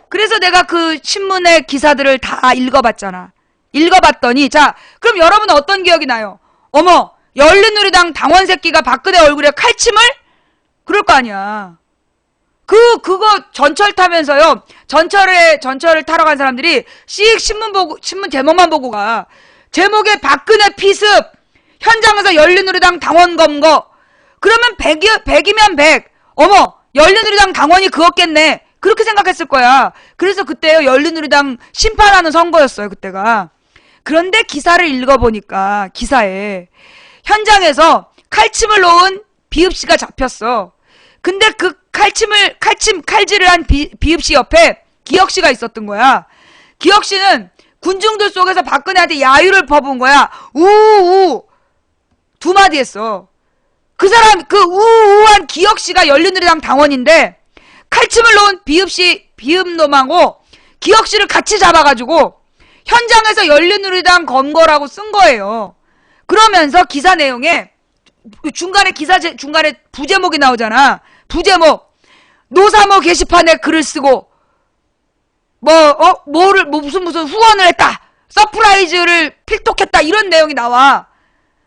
그래서 내가 그 신문의 기사들을 다 읽어봤잖아. 읽어봤더니, 자, 그럼 여러분은 어떤 기억이 나요? 어머, 열린우리당 당원 새끼가 박근혜 얼굴에 칼침을? 그럴 거 아니야. 그거 전철 타면서요. 전철을 타러 간 사람들이 씩 신문 제목만 보고 가. 제목에 박근혜 피습, 현장에서 열린우리당 당원 검거. 그러면 100이면 100. 어머, 열린우리당 당원이 그었겠네. 그렇게 생각했을 거야. 그래서 그때요, 열린우리당 심판하는 선거였어요, 그때가. 그런데 기사를 읽어보니까, 기사에 현장에서 칼침을 놓은 비읍씨가 잡혔어. 근데 그 칼질을 한 비읍씨 옆에 기혁씨가 있었던 거야. 기혁씨는 군중들 속에서 박근혜한테 야유를 퍼부은 거야. 우우, 두 마디 했어. 그 사람, 그 우우한 기혁씨가 열린우리당 당원인데 칼침을 놓은 비읍놈하고 기혁씨를 같이 잡아가지고 현장에서 열린우리당 검거라고 쓴 거예요. 그러면서 기사 내용에 중간에 중간에 부제목이 나오잖아. 부제목. 노사모 게시판에 글을 쓰고 무슨 후원을 했다. 서프라이즈를 필독했다. 이런 내용이 나와.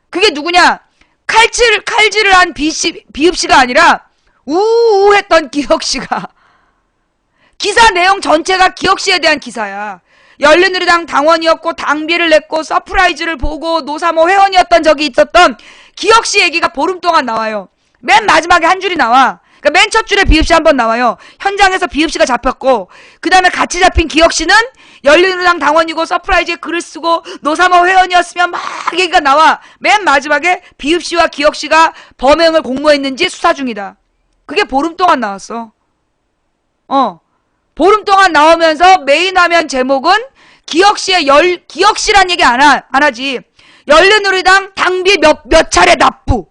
그게 누구냐? 칼질을 한 비읍씨가 아니라 우우했던 기혁씨가. 기사 내용 전체가 기혁씨에 대한 기사야. 열린우리당 당원이었고 당비를 냈고 서프라이즈를 보고 노사모 회원이었던 적이 있었던 기혁씨 얘기가 보름 동안 나와요. 맨 마지막에 한 줄이 나와. 그러니까 맨 첫 줄에 비읍씨 한번 나와요. 현장에서 비읍씨가 잡혔고 그 다음에 같이 잡힌 기혁씨는 열린우리당 당원이고 서프라이즈에 글을 쓰고 노사모 회원이었으면 막 얘기가 나와. 맨 마지막에 비읍씨와 기혁씨가 범행을 공모했는지 수사 중이다. 그게 보름 동안 나왔어. 보름 동안 나오면서 메인 화면 제목은 기혁씨란 얘기 안 하지. 열린우리당 당비 몇 차례 납부.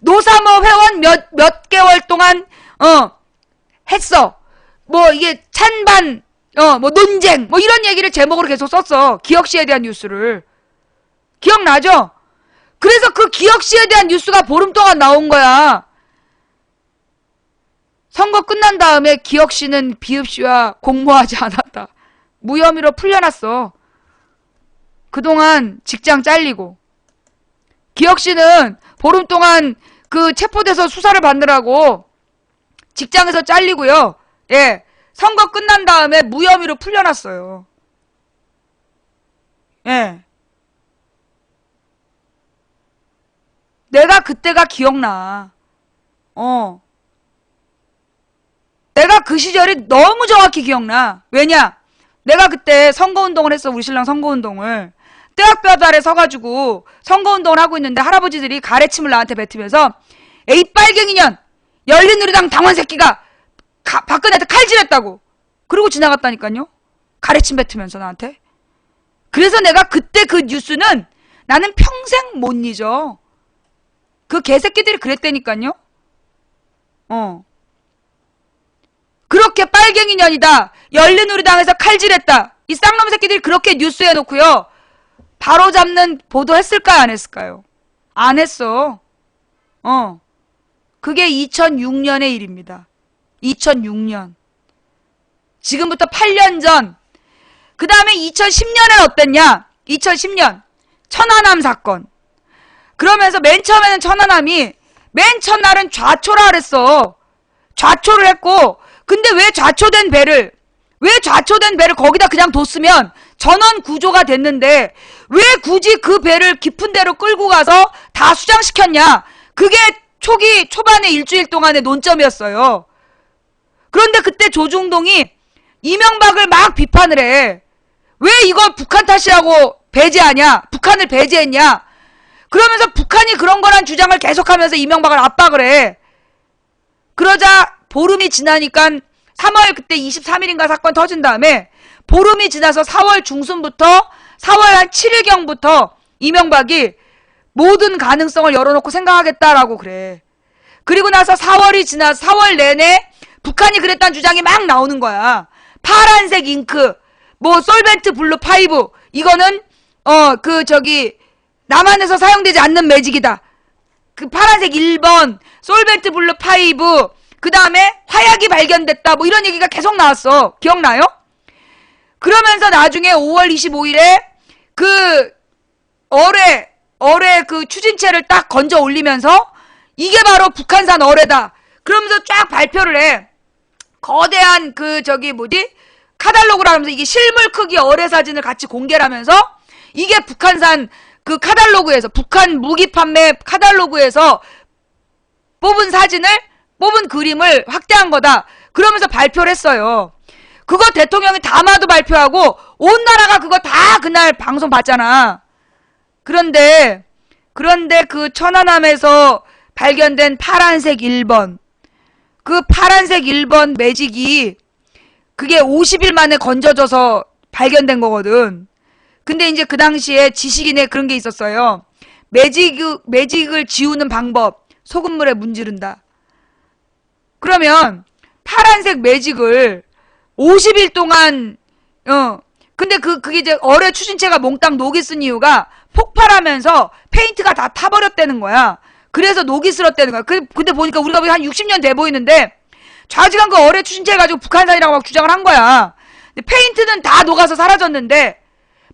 노사모 회원 몇 개월 동안, 했어. 이게 찬반, 논쟁, 이런 얘기를 제목으로 계속 썼어. 기혁씨에 대한 뉴스를. 기억나죠? 그래서 그 기혁씨에 대한 뉴스가 보름 동안 나온 거야. 선거 끝난 다음에 기혁씨는 비읍씨와 공모하지 않았다. 무혐의로 풀려났어. 그동안 직장 잘리고. 기혁씨는 보름 동안 그 체포돼서 수사를 받느라고 직장에서 잘리고요. 예. 선거 끝난 다음에 무혐의로 풀려났어요. 예. 내가 그때가 기억나. 내가 그 시절이 너무 정확히 기억나. 왜냐? 내가 그때 선거운동을 했어. 우리 신랑 선거운동을. 떼학볕 아래 서가지고 선거운동을 하고 있는데 할아버지들이 가래침을 나한테 뱉으면서 에이 빨갱이년! 열린우리당 당원 새끼가 박근혜한테 칼질했다고. 그러고 지나갔다니까요. 가래침 뱉으면서 나한테. 그래서 내가 그때 그 뉴스는 나는 평생 못 잊어. 그 개새끼들이 그랬다니까요. 그렇게 빨갱이년이다. 열린우리당에서 칼질했다. 이 쌍놈 새끼들이 그렇게 뉴스에 놓고요. 바로 잡는 보도했을까요? 안 했을까요? 안 했어. 그게 2006년의 일입니다. 2006년. 지금부터 8년 전. 그 다음에 2010년엔 어땠냐? 2010년. 천안함 사건. 그러면서 맨 처음에는 천안함이 맨 첫날은 좌초라 그랬어. 좌초를 했고 근데 왜 좌초된 배를 거기다 그냥 뒀으면 전원 구조가 됐는데 왜 굳이 그 배를 깊은 데로 끌고 가서 다 수장시켰냐? 그게 초반에 일주일 동안의 논점이었어요. 그런데 그때 조중동이 이명박을 막 비판을 해. 왜 이걸 북한 탓이라고 배제하냐? 북한을 배제했냐? 그러면서 북한이 그런 거란 주장을 계속하면서 이명박을 압박을 해. 그러자 보름이 지나니까 3월 그때 23일인가 사건 터진 다음에 보름이 지나서 4월 중순부터 4월 한 7일경부터 이명박이 모든 가능성을 열어놓고 생각하겠다라고 그래. 그리고 나서 4월이 지나서 4월 내내 북한이 그랬다는 주장이 막 나오는 거야. 파란색 잉크, 솔벤트 블루 5, 이거는 남한에서 사용되지 않는 매직이다. 그 파란색 1번, 솔벤트 블루 5, 그 다음에 화약이 발견됐다. 이런 얘기가 계속 나왔어. 기억나요? 그러면서 나중에 5월 25일에 그 어뢰 그 추진체를 딱 건져 올리면서 이게 바로 북한산 어뢰다. 그러면서 쫙 발표를 해. 거대한 카달로그라 하면서 이게 실물 크기 어뢰 사진을 같이 공개를 하면서 이게 북한산 그 카달로그에서 북한 무기 판매 카달로그에서 뽑은 그림을 확대한 거다. 그러면서 발표를 했어요. 그거 대통령이 담화도 발표하고 온 나라가 그거 다 그날 방송 봤잖아. 그런데 그 천안함에서 발견된 파란색 1번, 그 파란색 1번 매직이 그게 50일 만에 건져져서 발견된 거거든. 근데 이제 그 당시에 지식인에 그런 게 있었어요. 매직을 지우는 방법, 소금물에 문지른다. 그러면 파란색 매직을 50일 동안 근데 그게 이제 어뢰 추진체가 몽땅 녹이 쓴 이유가 폭발하면서 페인트가 다 타버렸다는 거야. 그래서 녹이 슬었다는 거야. 근데 보니까 우리가 한 60년 돼 보이는데 좌지간 그 어뢰 추진체 가지고 북한산이라고 막 주장을 한 거야. 근데 페인트는 다 녹아서 사라졌는데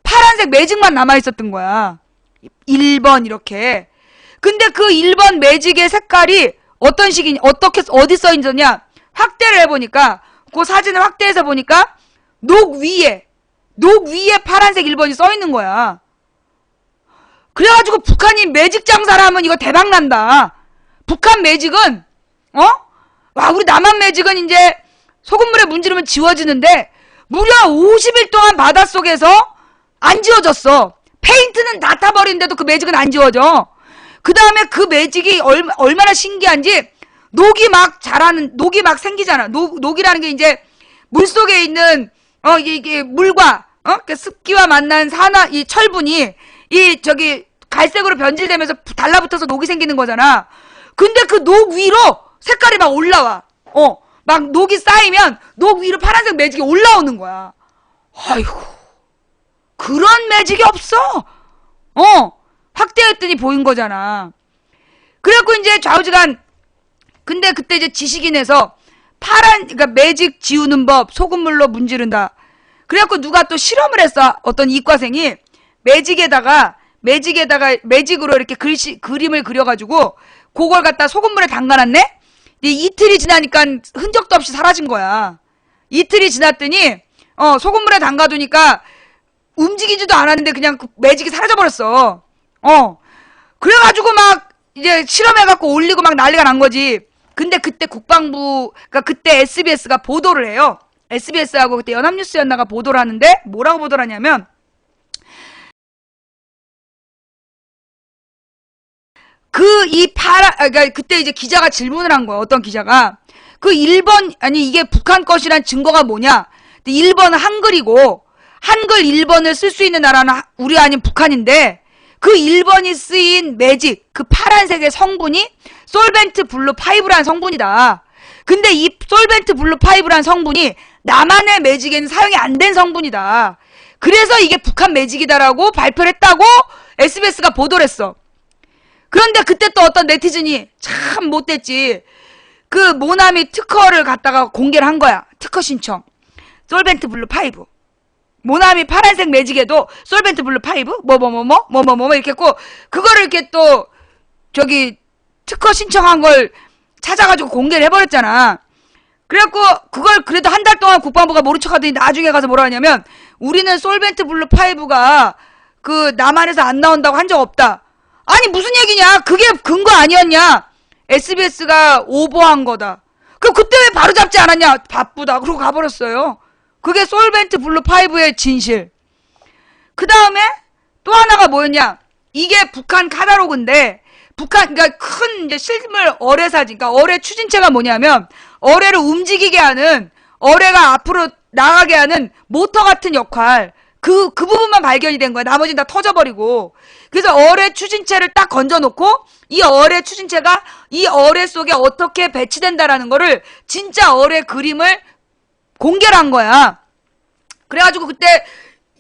파란색 매직만 남아있었던 거야. 1번 이렇게. 근데 그 1번 매직의 색깔이 어떤 식이냐, 어디 써 있었냐, 확대를 해보니까, 그 사진을 확대해서 보니까, 녹 위에 파란색 1번이 써 있는 거야. 그래가지고 북한이 매직 장사를 하면 이거 대박난다. 북한 매직은, 와, 우리 남한 매직은 이제 소금물에 문지르면 지워지는데, 무려 50일 동안 바닷속에서 안 지워졌어. 페인트는 다 타버리는데도 그 매직은 안 지워져. 그 다음에 그 매직이 얼마나 신기한지, 녹이 막 생기잖아. 녹이라는 게 이제 물 속에 있는, 이게 물과, 그 습기와 만난 이 철분이, 갈색으로 변질되면서 달라붙어서 녹이 생기는 거잖아. 근데 그 녹 위로 색깔이 막 올라와. 막 녹이 쌓이면 녹 위로 파란색 매직이 올라오는 거야. 아이고. 그런 매직이 없어. 확대했더니 보인 거잖아. 그래갖고 이제 좌우지간, 근데 그때 이제 지식인에서 그러니까 매직 지우는 법, 소금물로 문지른다. 그래갖고 누가 또 실험을 했어. 어떤 이과생이 매직으로 이렇게 그림을 그려가지고 그걸 갖다 소금물에 담가놨네? 이틀이 지나니까 흔적도 없이 사라진 거야. 이틀이 지났더니, 소금물에 담가두니까 움직이지도 않았는데 그냥 그 매직이 사라져버렸어. 그래가지고 막 이제 실험해갖고 올리고 막 난리가 난 거지. 근데 그때 그러니까 그때 SBS가 보도를 해요. SBS하고 그때 연합뉴스였나가 보도를 하는데 뭐라고 보도를 하냐면 그러니까 그때 이제 기자가 질문을 한 거야. 어떤 기자가 이게 북한 것이란 증거가 뭐냐? 1번은 한글이고 한글 1번을 쓸 수 있는 나라는 우리 아닌 북한인데 그 1번이 쓰인 매직, 그 파란색의 성분이 솔벤트 블루 5라는 성분이다. 근데 이 솔벤트 블루 5라는 성분이 남한의 매직에는 사용이 안 된 성분이다. 그래서 이게 북한 매직이다라고 발표를 했다고 SBS가 보도를 했어. 그런데 그때 또 어떤 네티즌이 참 못됐지. 그 모나미 특허를 갖다가 공개를 한 거야. 특허 신청. 솔벤트 블루 5. 모나미 파란색 매직에도 솔벤트 블루 5 이렇게 했고 그거를 이렇게 또 특허 신청한 걸 찾아가지고 공개를 해버렸잖아. 그래갖고 그걸 그래도 한 달 동안 국방부가 모른 척하더니 나중에 가서 뭐라 하냐면 우리는 솔벤트 블루 5가 그 남한에서 안 나온다고 한 적 없다. 아니 무슨 얘기냐? 그게 근거 아니었냐? SBS가 오버한 거다. 그럼 그때 왜 바로 잡지 않았냐? 바쁘다. 그러고 가버렸어요. 그게 솔벤트 블루 5의 진실. 그 다음에 또 하나가 뭐였냐? 이게 북한 카다로그인데 그러니까 큰 이제 실물 어뢰 사진, 그러니까 어뢰 추진체가 뭐냐면 어뢰를 움직이게 하는, 어뢰가 앞으로 나가게 하는 모터 같은 역할. 그 부분만 발견이 된 거야. 나머지는 다 터져버리고. 그래서 어뢰 추진체를 딱 건져놓고 이 어뢰 추진체가 이 어뢰 속에 어떻게 배치된다라는 거를 진짜 어뢰 그림을 공개를 한 거야. 그래가지고 그때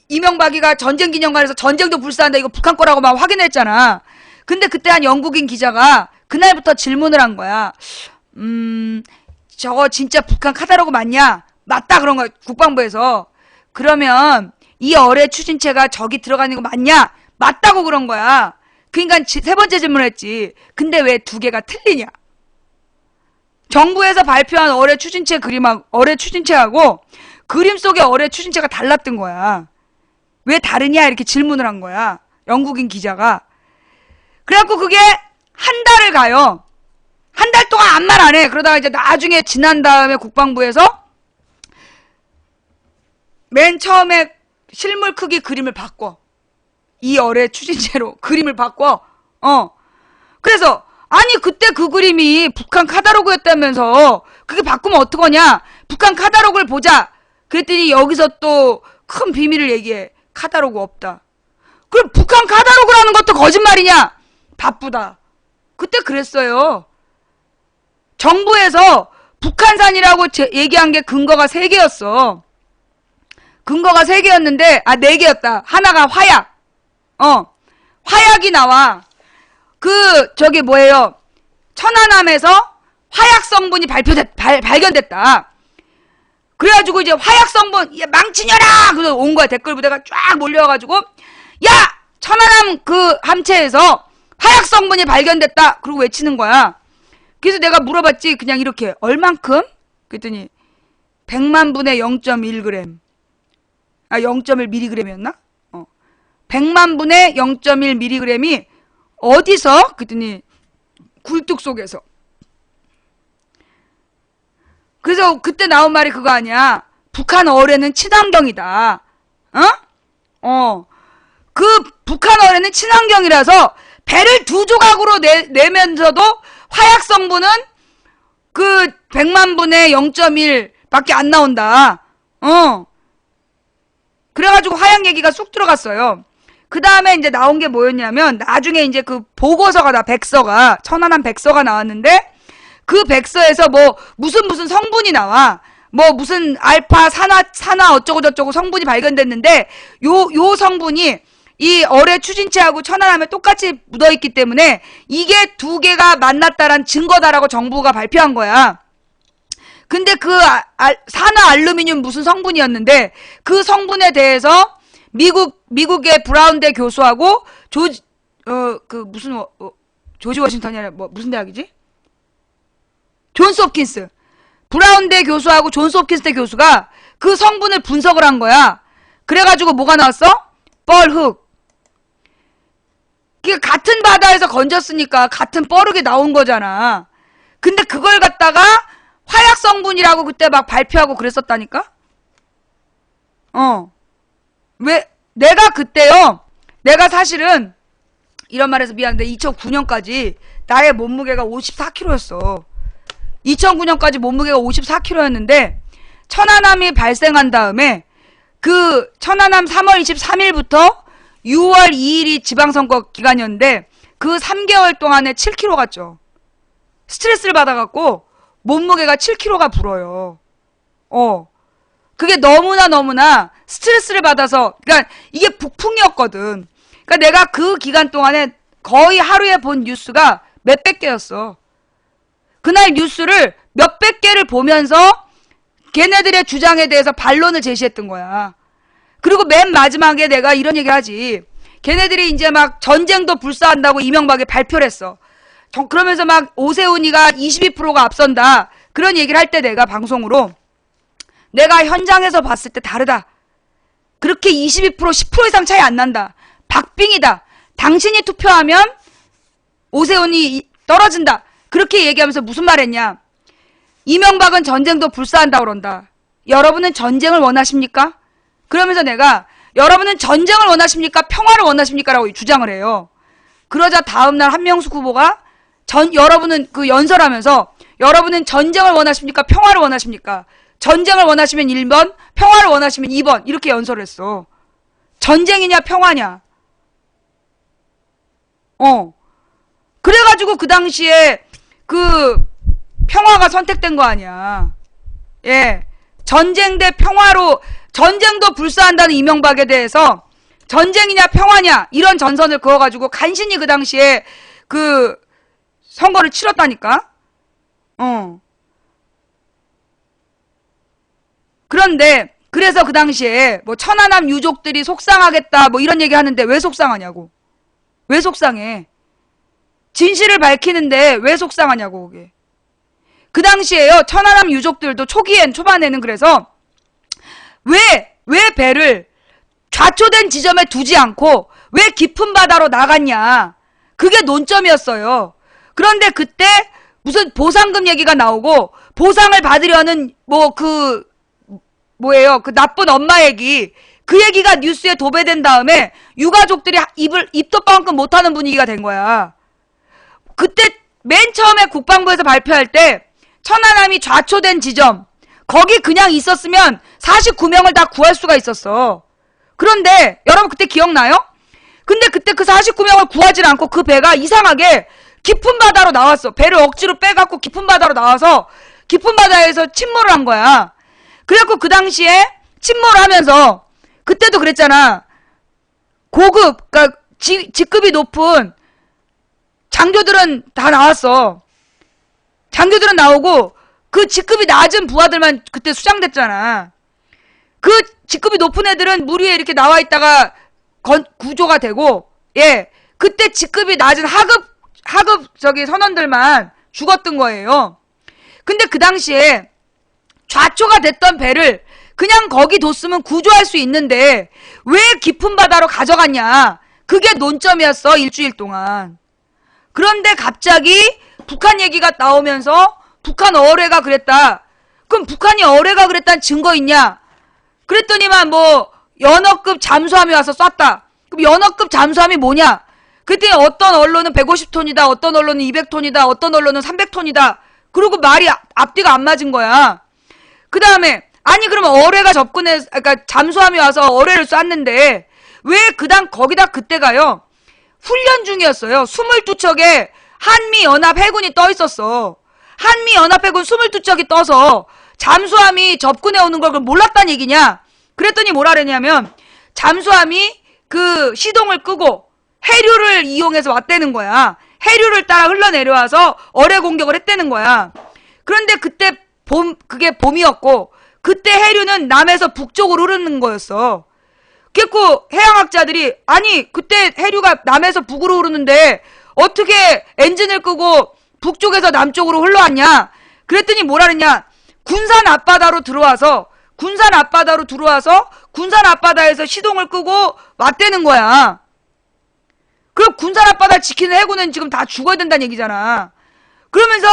이명박이가 전쟁기념관에서 전쟁도 불사한다 이거 북한 거라고 막 확인했잖아. 근데 그때 한 영국인 기자가 그날부터 질문을 한 거야. 저거 진짜 북한 카다로그 맞냐? 맞다 그런 거야. 국방부에서. 그러면 이 어뢰 추진체가 저기 들어가는 거 맞냐? 맞다고 그런 거야. 그러니까 세 번째 질문을 했지. 근데 왜 두 개가 틀리냐? 정부에서 발표한 어뢰 추진체하고 그림 속의 어뢰 추진체가 달랐던 거야. 왜 다르냐? 이렇게 질문을 한 거야. 영국인 기자가. 그래갖고 그게 한 달을 가요. 한 달 동안 아무 말 안 해. 그러다가 이제 나중에 지난 다음에 국방부에서 맨 처음에 실물 크기 그림을 바꿔. 이 어뢰 추진체로 그림을 바꿔. 그래서 아니 그때 그 그림이 북한 카다로그였다면서 그게 바꾸면 어떡하냐? 북한 카다로그를 보자. 그랬더니 여기서 또 큰 비밀을 얘기해. 카다로그 없다. 그럼 북한 카다로그라는 것도 거짓말이냐? 바쁘다. 그때 그랬어요. 정부에서 북한산이라고 얘기한 게 근거가 3개였어. 근거가 3개였는데, 4개였다. 하나가 화약. 화약이 나와. 천안함에서 화약 성분이 발견됐다. 그래가지고 이제 화약 성분, 망치녀라! 그래서 온 거야. 댓글 부대가 쫙 몰려와가지고, 야! 천안함 함체에서 화약 성분이 발견됐다! 그러고 외치는 거야. 그래서 내가 물어봤지. 그냥 이렇게. 얼만큼? 그랬더니, 100만 분의 0.1g. 0.1mg이었나? 100만 분의 0.1mg이 어디서? 그랬더니, 굴뚝 속에서. 그래서 그때 나온 말이 그거 아니야. 북한 어뢰는 친환경이다. 그 북한 어뢰는 친환경이라서 배를 2조각으로 내면서도 화약 성분은 그 100만 분의 0.1 밖에 안 나온다. 그래가지고 화약 얘기가 쑥 들어갔어요. 그 다음에 이제 나온 게 뭐였냐면, 나중에 이제 그 보고서가 천안함 백서가 나왔는데, 그 백서에서 무슨 성분이 나와. 무슨 알파, 산화 어쩌고저쩌고 성분이 발견됐는데, 요 성분이 이 어뢰 추진체하고 천안함에 똑같이 묻어있기 때문에, 이게 2개가 만났다란 증거다라고 정부가 발표한 거야. 근데 산화 알루미늄 무슨 성분이었는데, 그 성분에 대해서 미국의 브라운대 교수하고 조지 워싱턴이 아니라 무슨 대학이지? 존스 홉킨스. 브라운대 교수하고 존스 홉킨스 교수가 그 성분을 분석을 한 거야. 그래가지고 뭐가 나왔어? 뻘흙. 같은 바다에서 건졌으니까 같은 뻘흙이 나온 거잖아. 근데 그걸 갖다가 화약 성분이라고 그때 막 발표하고 그랬었다니까? 내가 사실은, 이런 말해서 미안한데, 2009년까지 나의 몸무게가 54kg였어. 2009년까지 몸무게가 54kg였는데, 천안함이 발생한 다음에, 천안함 3월 23일부터 6월 2일이 지방선거 기간이었는데, 그 3개월 동안에 7kg 갔죠. 스트레스를 받아갖고, 몸무게가 7kg가 불어요. 그게 너무나 스트레스를 받아서, 그러니까 이게 북풍이었거든. 그러니까 내가 그 기간 동안에 거의 하루에 본 뉴스가 몇백 개였어. 그날 뉴스를 몇백 개를 보면서 걔네들의 주장에 대해서 반론을 제시했던 거야. 그리고 맨 마지막에 내가 이런 얘기 하지. 걔네들이 이제 막 전쟁도 불사한다고 이명박이 발표를 했어. 그러면서 막 오세훈이가 22%가 앞선다. 그런 얘기를 할 때 내가 방송으로, 내가 현장에서 봤을 때 다르다. 그렇게 22% 10% 이상 차이 안 난다. 박빙이다. 당신이 투표하면 오세훈이 떨어진다. 그렇게 얘기하면서 무슨 말 했냐. 이명박은 전쟁도 불사한다고 그런다. 여러분은 전쟁을 원하십니까? 그러면서 내가, 여러분은 전쟁을 원하십니까? 평화를 원하십니까? 라고 주장을 해요. 그러자 다음날 한명숙 후보가 여러분은 연설하면서, 여러분은 전쟁을 원하십니까? 평화를 원하십니까? 전쟁을 원하시면 1번, 평화를 원하시면 2번. 이렇게 연설을 했어. 전쟁이냐 평화냐. 그래가지고 그 당시에 평화가 선택된 거 아니야. 예. 전쟁 대 평화로, 전쟁도 불사한다는 이명박에 대해서 전쟁이냐 평화냐 이런 전선을 그어가지고 간신히 그 당시에 선거를 치렀다니까. 그런데 그래서 그 당시에 천안함 유족들이 속상하겠다 이런 얘기 하는데 왜 속상하냐고. 왜 속상해? 진실을 밝히는데 왜 속상하냐고. 그게. 그 당시에요. 천안함 유족들도 초반에는 그래서 왜 배를 좌초된 지점에 두지 않고 왜 깊은 바다로 나갔냐. 그게 논점이었어요. 그런데 그때 무슨 보상금 얘기가 나오고 보상을 받으려는 그 나쁜 엄마 얘기, 그 얘기가 뉴스에 도배된 다음에 유가족들이 입도 뻥끗 못하는 분위기가 된 거야. 그때 맨 처음에 국방부에서 발표할 때 천안함이 좌초된 지점, 거기 그냥 있었으면 49명을 다 구할 수가 있었어. 그런데 여러분 그때 기억나요? 근데 그때 그 49명을 구하지 않고 그 배가 이상하게 깊은 바다로 나왔어. 배를 억지로 빼갖고 깊은 바다로 나와서 깊은 바다에서 침몰을 한 거야. 그래갖고 그 당시에 침몰을 하면서 그때도 그랬잖아. 고급, 그러니까 직급이 높은 장교들은 다 나왔어. 장교들은 나오고 그 직급이 낮은 부하들만 그때 수장됐잖아. 그 직급이 높은 애들은 물 위에 이렇게 나와 있다가 구조가 되고, 예, 그때 직급이 낮은 하급 선원들만 죽었던 거예요. 근데 그 당시에 좌초가 됐던 배를 그냥 거기 뒀으면 구조할 수 있는데 왜 깊은 바다로 가져갔냐. 그게 논점이었어, 일주일 동안. 그런데 갑자기 북한 얘기가 나오면서 북한 어뢰가 그랬다. 그럼 북한이 어뢰가 그랬다는 증거 있냐? 그랬더니만 뭐 연어급 잠수함이 와서 쐈다. 그럼 연어급 잠수함이 뭐냐? 그랬더니 어떤 언론은 150톤이다. 어떤 언론은 200톤이다. 어떤 언론은 300톤이다. 그리고 말이 앞뒤가 안 맞은 거야. 그 다음에 아니 그러면 어뢰가 그러니까 잠수함이 와서 어뢰를 쐈는데 왜 거기다 그때가요. 훈련 중이었어요. 22척의 한미연합 해군이 떠 있었어. 한미연합 해군 22척이 떠서 잠수함이 접근해 오는 걸 몰랐다는 얘기냐? 그랬더니 뭐라 그랬냐면 잠수함이 그 시동을 끄고 해류를 이용해서 왔다는 거야. 해류를 따라 흘러내려와서 어뢰 공격을 했다는 거야. 그런데 그때 그게 봄이었고 그때 해류는 남에서 북쪽으로 흐르는 거였어. 그래서 해양학자들이 아니 그때 해류가 남에서 북으로 흐르는데 어떻게 엔진을 끄고 북쪽에서 남쪽으로 흘러왔냐? 그랬더니 뭐라 그랬냐? 군산 앞바다로 들어와서 군산 앞바다에서 시동을 끄고 왔다는 거야. 그럼 군산 앞바다 지키는 해군은 지금 다 죽어야 된다는 얘기잖아. 그러면서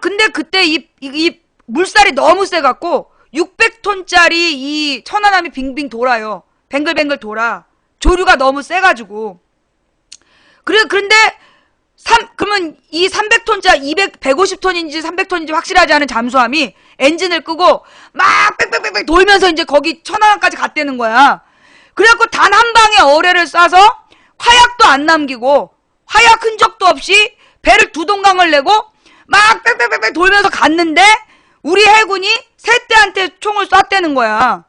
근데 그때 이 물살이 너무 세갖고 600톤짜리 이 천안함이 빙빙 돌아요. 뱅글뱅글 돌아. 조류가 너무 세가지고. 그런데 그러면 이 300톤짜리 150톤인지 300톤인지 확실하지 않은 잠수함이 엔진을 끄고 막 빽빽빽빽 돌면서 이제 거기 천안함까지 갔다는 거야. 그래갖고 단 한 방에 어뢰를 쏴서 화약도 안 남기고 화약 흔적도 없이 배를 두 동강을 내고 막 빽빽빽빽 돌면서 갔는데 우리 해군이 세 대한테 총을 쐈다는 거야.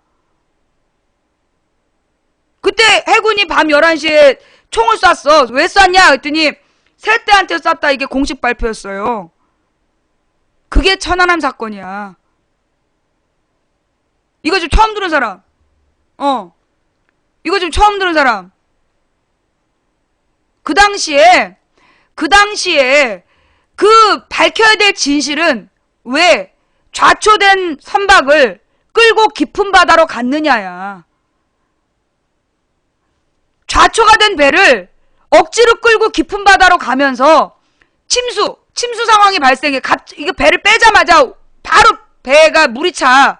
그때 해군이 밤 11시에 총을 쐈어. 왜 쐈냐 했더니 세 대한테 쐈다. 이게 공식 발표였어요. 그게 천안함 사건이야. 이거 좀 처음 들은 사람. 이거 좀 처음 들은 사람. 그 당시에 그 밝혀야 될 진실은 왜 좌초된 선박을 끌고 깊은 바다로 갔느냐야. 좌초가 된 배를 억지로 끌고 깊은 바다로 가면서 침수 상황이 발생해. 이게 배를 빼자마자 바로 배가 물이 차.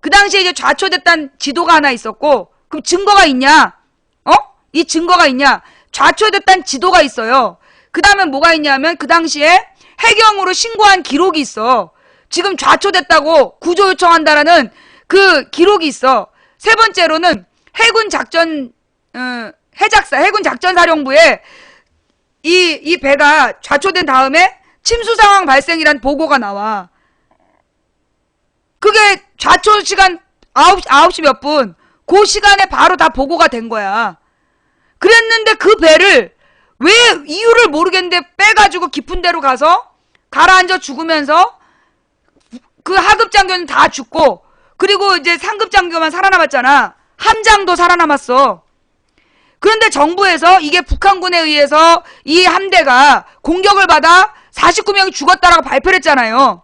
그 당시에 이제 좌초됐다는 지도가 하나 있었고, 그럼 증거가 있냐? 이 증거가 있냐? 좌초됐다는 지도가 있어요. 그 다음에 뭐가 있냐면 그 당시에 해경으로 신고한 기록이 있어. 지금 좌초됐다고 구조 요청한다라는 그 기록이 있어. 세 번째로는 해군 작전사령부에 이 배가 좌초된 다음에 침수 상황 발생이란 보고가 나와. 그게 좌초 시간 9시 몇 분, 그 시간에 바로 다 보고가 된 거야. 그랬는데 그 배를 왜 이유를 모르겠는데 빼가지고 깊은 데로 가서 가라앉아 죽으면서 그 하급 장교는 다 죽고 그리고 이제 상급 장교만 살아남았잖아. 함장도 살아남았어. 그런데 정부에서 이게 북한군에 의해서 이 함대가 공격을 받아 49명이 죽었다라고 발표를 했잖아요.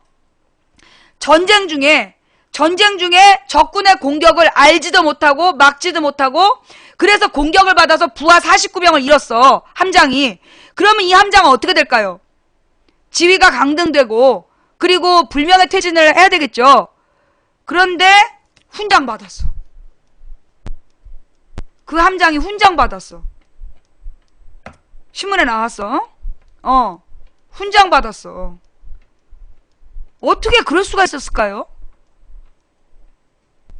전쟁 중에 적군의 공격을 알지도 못하고 막지도 못하고 그래서 공격을 받아서 부하 49명을 잃었어. 함장이. 그러면 이 함장은 어떻게 될까요? 지위가 강등되고 그리고 불명예 퇴진을 해야 되겠죠. 그런데 훈장 받았어. 그 함장이 훈장 받았어. 신문에 나왔어. 훈장 받았어. 어떻게 그럴 수가 있었을까요?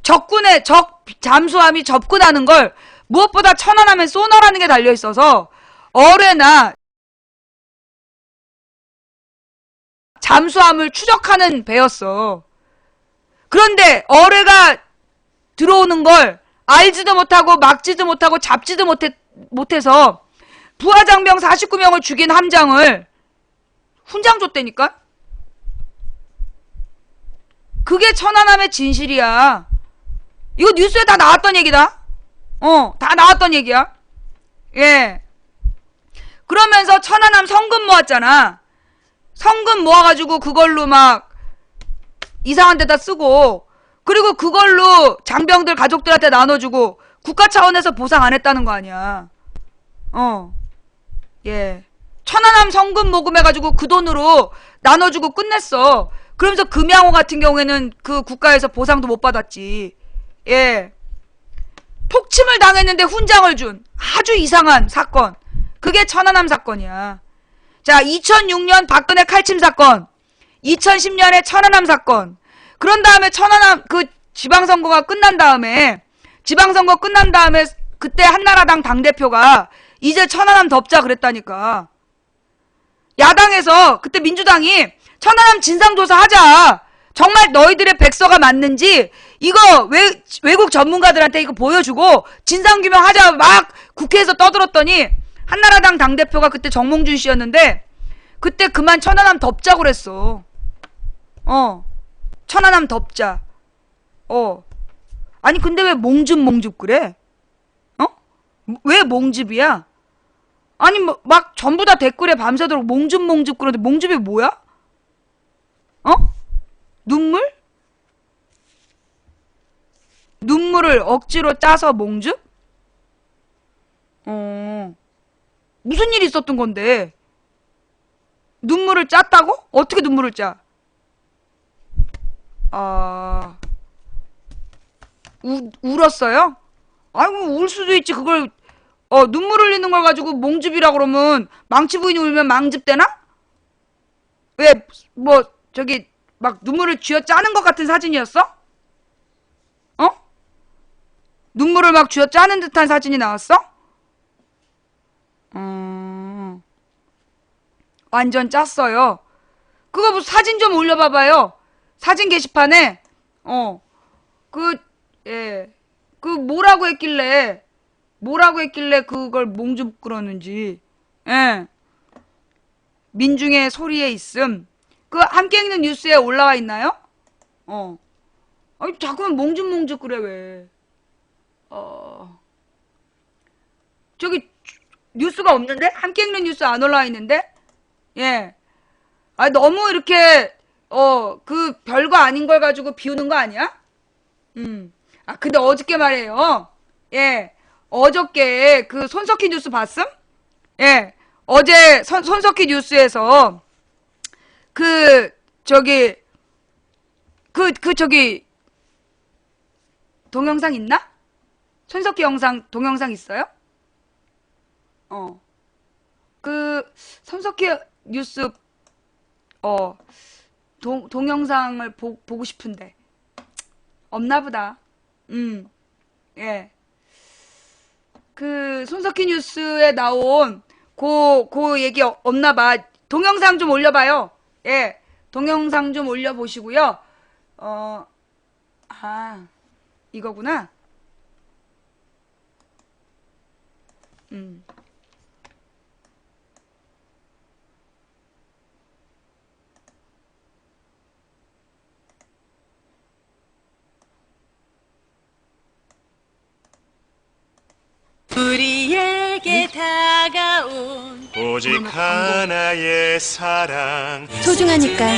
적 잠수함이 접근하는 걸 무엇보다 천안하면 소나라는 게 달려 있어서 어뢰나 잠수함을 추적하는 배였어. 그런데 어뢰가 들어오는 걸 알지도 못하고 막지도 못하고 잡지도 못해서 부하장병 49명을 죽인 함장을 훈장 줬다니까? 그게 천안함의 진실이야. 이거 뉴스에 다 나왔던 얘기다. 다 나왔던 얘기야. 예. 그러면서 천안함 성금 모았잖아. 성금 모아가지고 그걸로 막 이상한 데다 쓰고, 그리고 그걸로 장병들 가족들한테 나눠주고 국가 차원에서 보상 안 했다는 거 아니야. 예. 천안함 성금 모금해가지고 그 돈으로 나눠주고 끝냈어. 그러면서 금양호 같은 경우에는 그 국가에서 보상도 못 받았지. 예. 폭침을 당했는데 훈장을 준 아주 이상한 사건. 그게 천안함 사건이야. 자, 2006년 박근혜 칼침 사건, 2010년에 천안함 사건. 그런 다음에 천안함 지방선거 끝난 다음에 그때 한나라당 당대표가 이제 천안함 덮자 그랬다니까. 야당에서 그때 민주당이 천안함 진상조사 하자. 정말 너희들의 백서가 맞는지 이거 외국 전문가들한테 이거 보여주고 진상규명 하자 막 국회에서 떠들었더니 한나라당 당대표가 그때 정몽준 씨였는데 그때 그만 천안함 덮자고 그랬어. 천안함 덮자. 아니 근데 왜 몽즙 그래? 왜 몽즙이야? 아니 뭐 막 전부 다 댓글에 밤새도록 몽즙 그러는데 몽즙이 뭐야? 눈물? 눈물을 억지로 짜서 몽즙? 무슨 일이 있었던 건데? 눈물을 짰다고? 어떻게 눈물을 짜? 울었어요? 아이고 울 수도 있지. 그걸 눈물 흘리는 걸 가지고 몽즙이라 그러면 망치 부인이 울면 망즙 되나? 왜 뭐 저기 막 눈물을 쥐어 짜는 것 같은 사진이었어? 눈물을 막 쥐어 짜는 듯한 사진이 나왔어? 완전 짰어요. 그거 뭐 사진 좀 올려봐봐요. 사진 게시판에 뭐라고 했길래 그걸 몽줍 그러는지. 예. 민중의 소리에 있음. 그 함께 읽는 뉴스에 올라와 있나요? 아니 자꾸만 몽줍 그래 왜? 저기 뉴스가 없는데? 함께 읽는 뉴스 안 올라와 있는데? 예. 아 너무 이렇게 그 별거 아닌 걸 가지고 비우는 거 아니야? 근데 어저께 말이에요. 예. 어저께 그 손석희 뉴스 봤음? 예. 어제 손석희 뉴스에서 동영상 있나? 손석희 동영상 있어요? 손석희 뉴스 동영상을 보고 싶은데 없나 보다. 예. 그 손석희 뉴스에 나온 그 얘기 없나 봐. 동영상 좀 올려봐요. 예. 동영상 좀 올려보시고요. 이거구나. 우리에게 다가온 오직 하나의 사랑 소중하니까.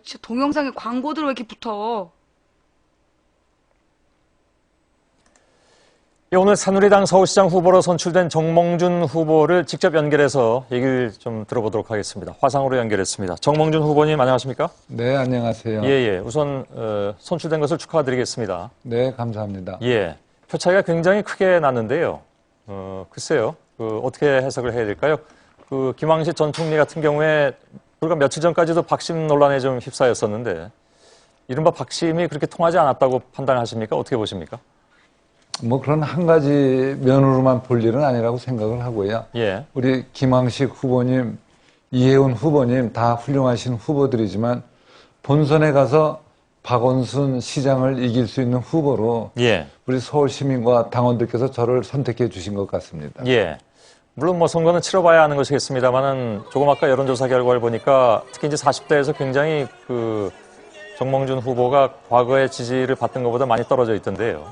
진짜 동영상에 광고들 왜 이렇게 붙어? 오늘 새누리당 서울시장 후보로 선출된 정몽준 후보를 직접 연결해서 얘기를 좀 들어보도록 하겠습니다. 화상으로 연결했습니다. 정몽준 후보님 안녕하십니까? 네, 안녕하세요. 예. 우선 선출된 것을 축하드리겠습니다. 네, 감사합니다. 예. 표 차이가 굉장히 크게 났는데요. 글쎄요. 어떻게 해석을 해야 될까요? 김황식 전 총리 같은 경우에 불과 며칠 전까지도 박심 논란에 좀 휩싸였었는데 이른바 박심이 그렇게 통하지 않았다고 판단하십니까? 어떻게 보십니까? 뭐 그런 한 가지 면으로만 볼 일은 아니라고 생각을 하고요. 예. 우리 김황식 후보님, 이혜훈 후보님 다 훌륭하신 후보들이지만 본선에 가서 박원순 시장을 이길 수 있는 후보로 예. 우리 서울 시민과 당원들께서 저를 선택해 주신 것 같습니다. 예. 물론 뭐 선거는 치러봐야 하는 것이겠습니다만은 조금 아까 여론조사 결과를 보니까 특히 이제 40대에서 굉장히 그 정몽준 후보가 과거의 지지를 받던 것보다 많이 떨어져 있던데요.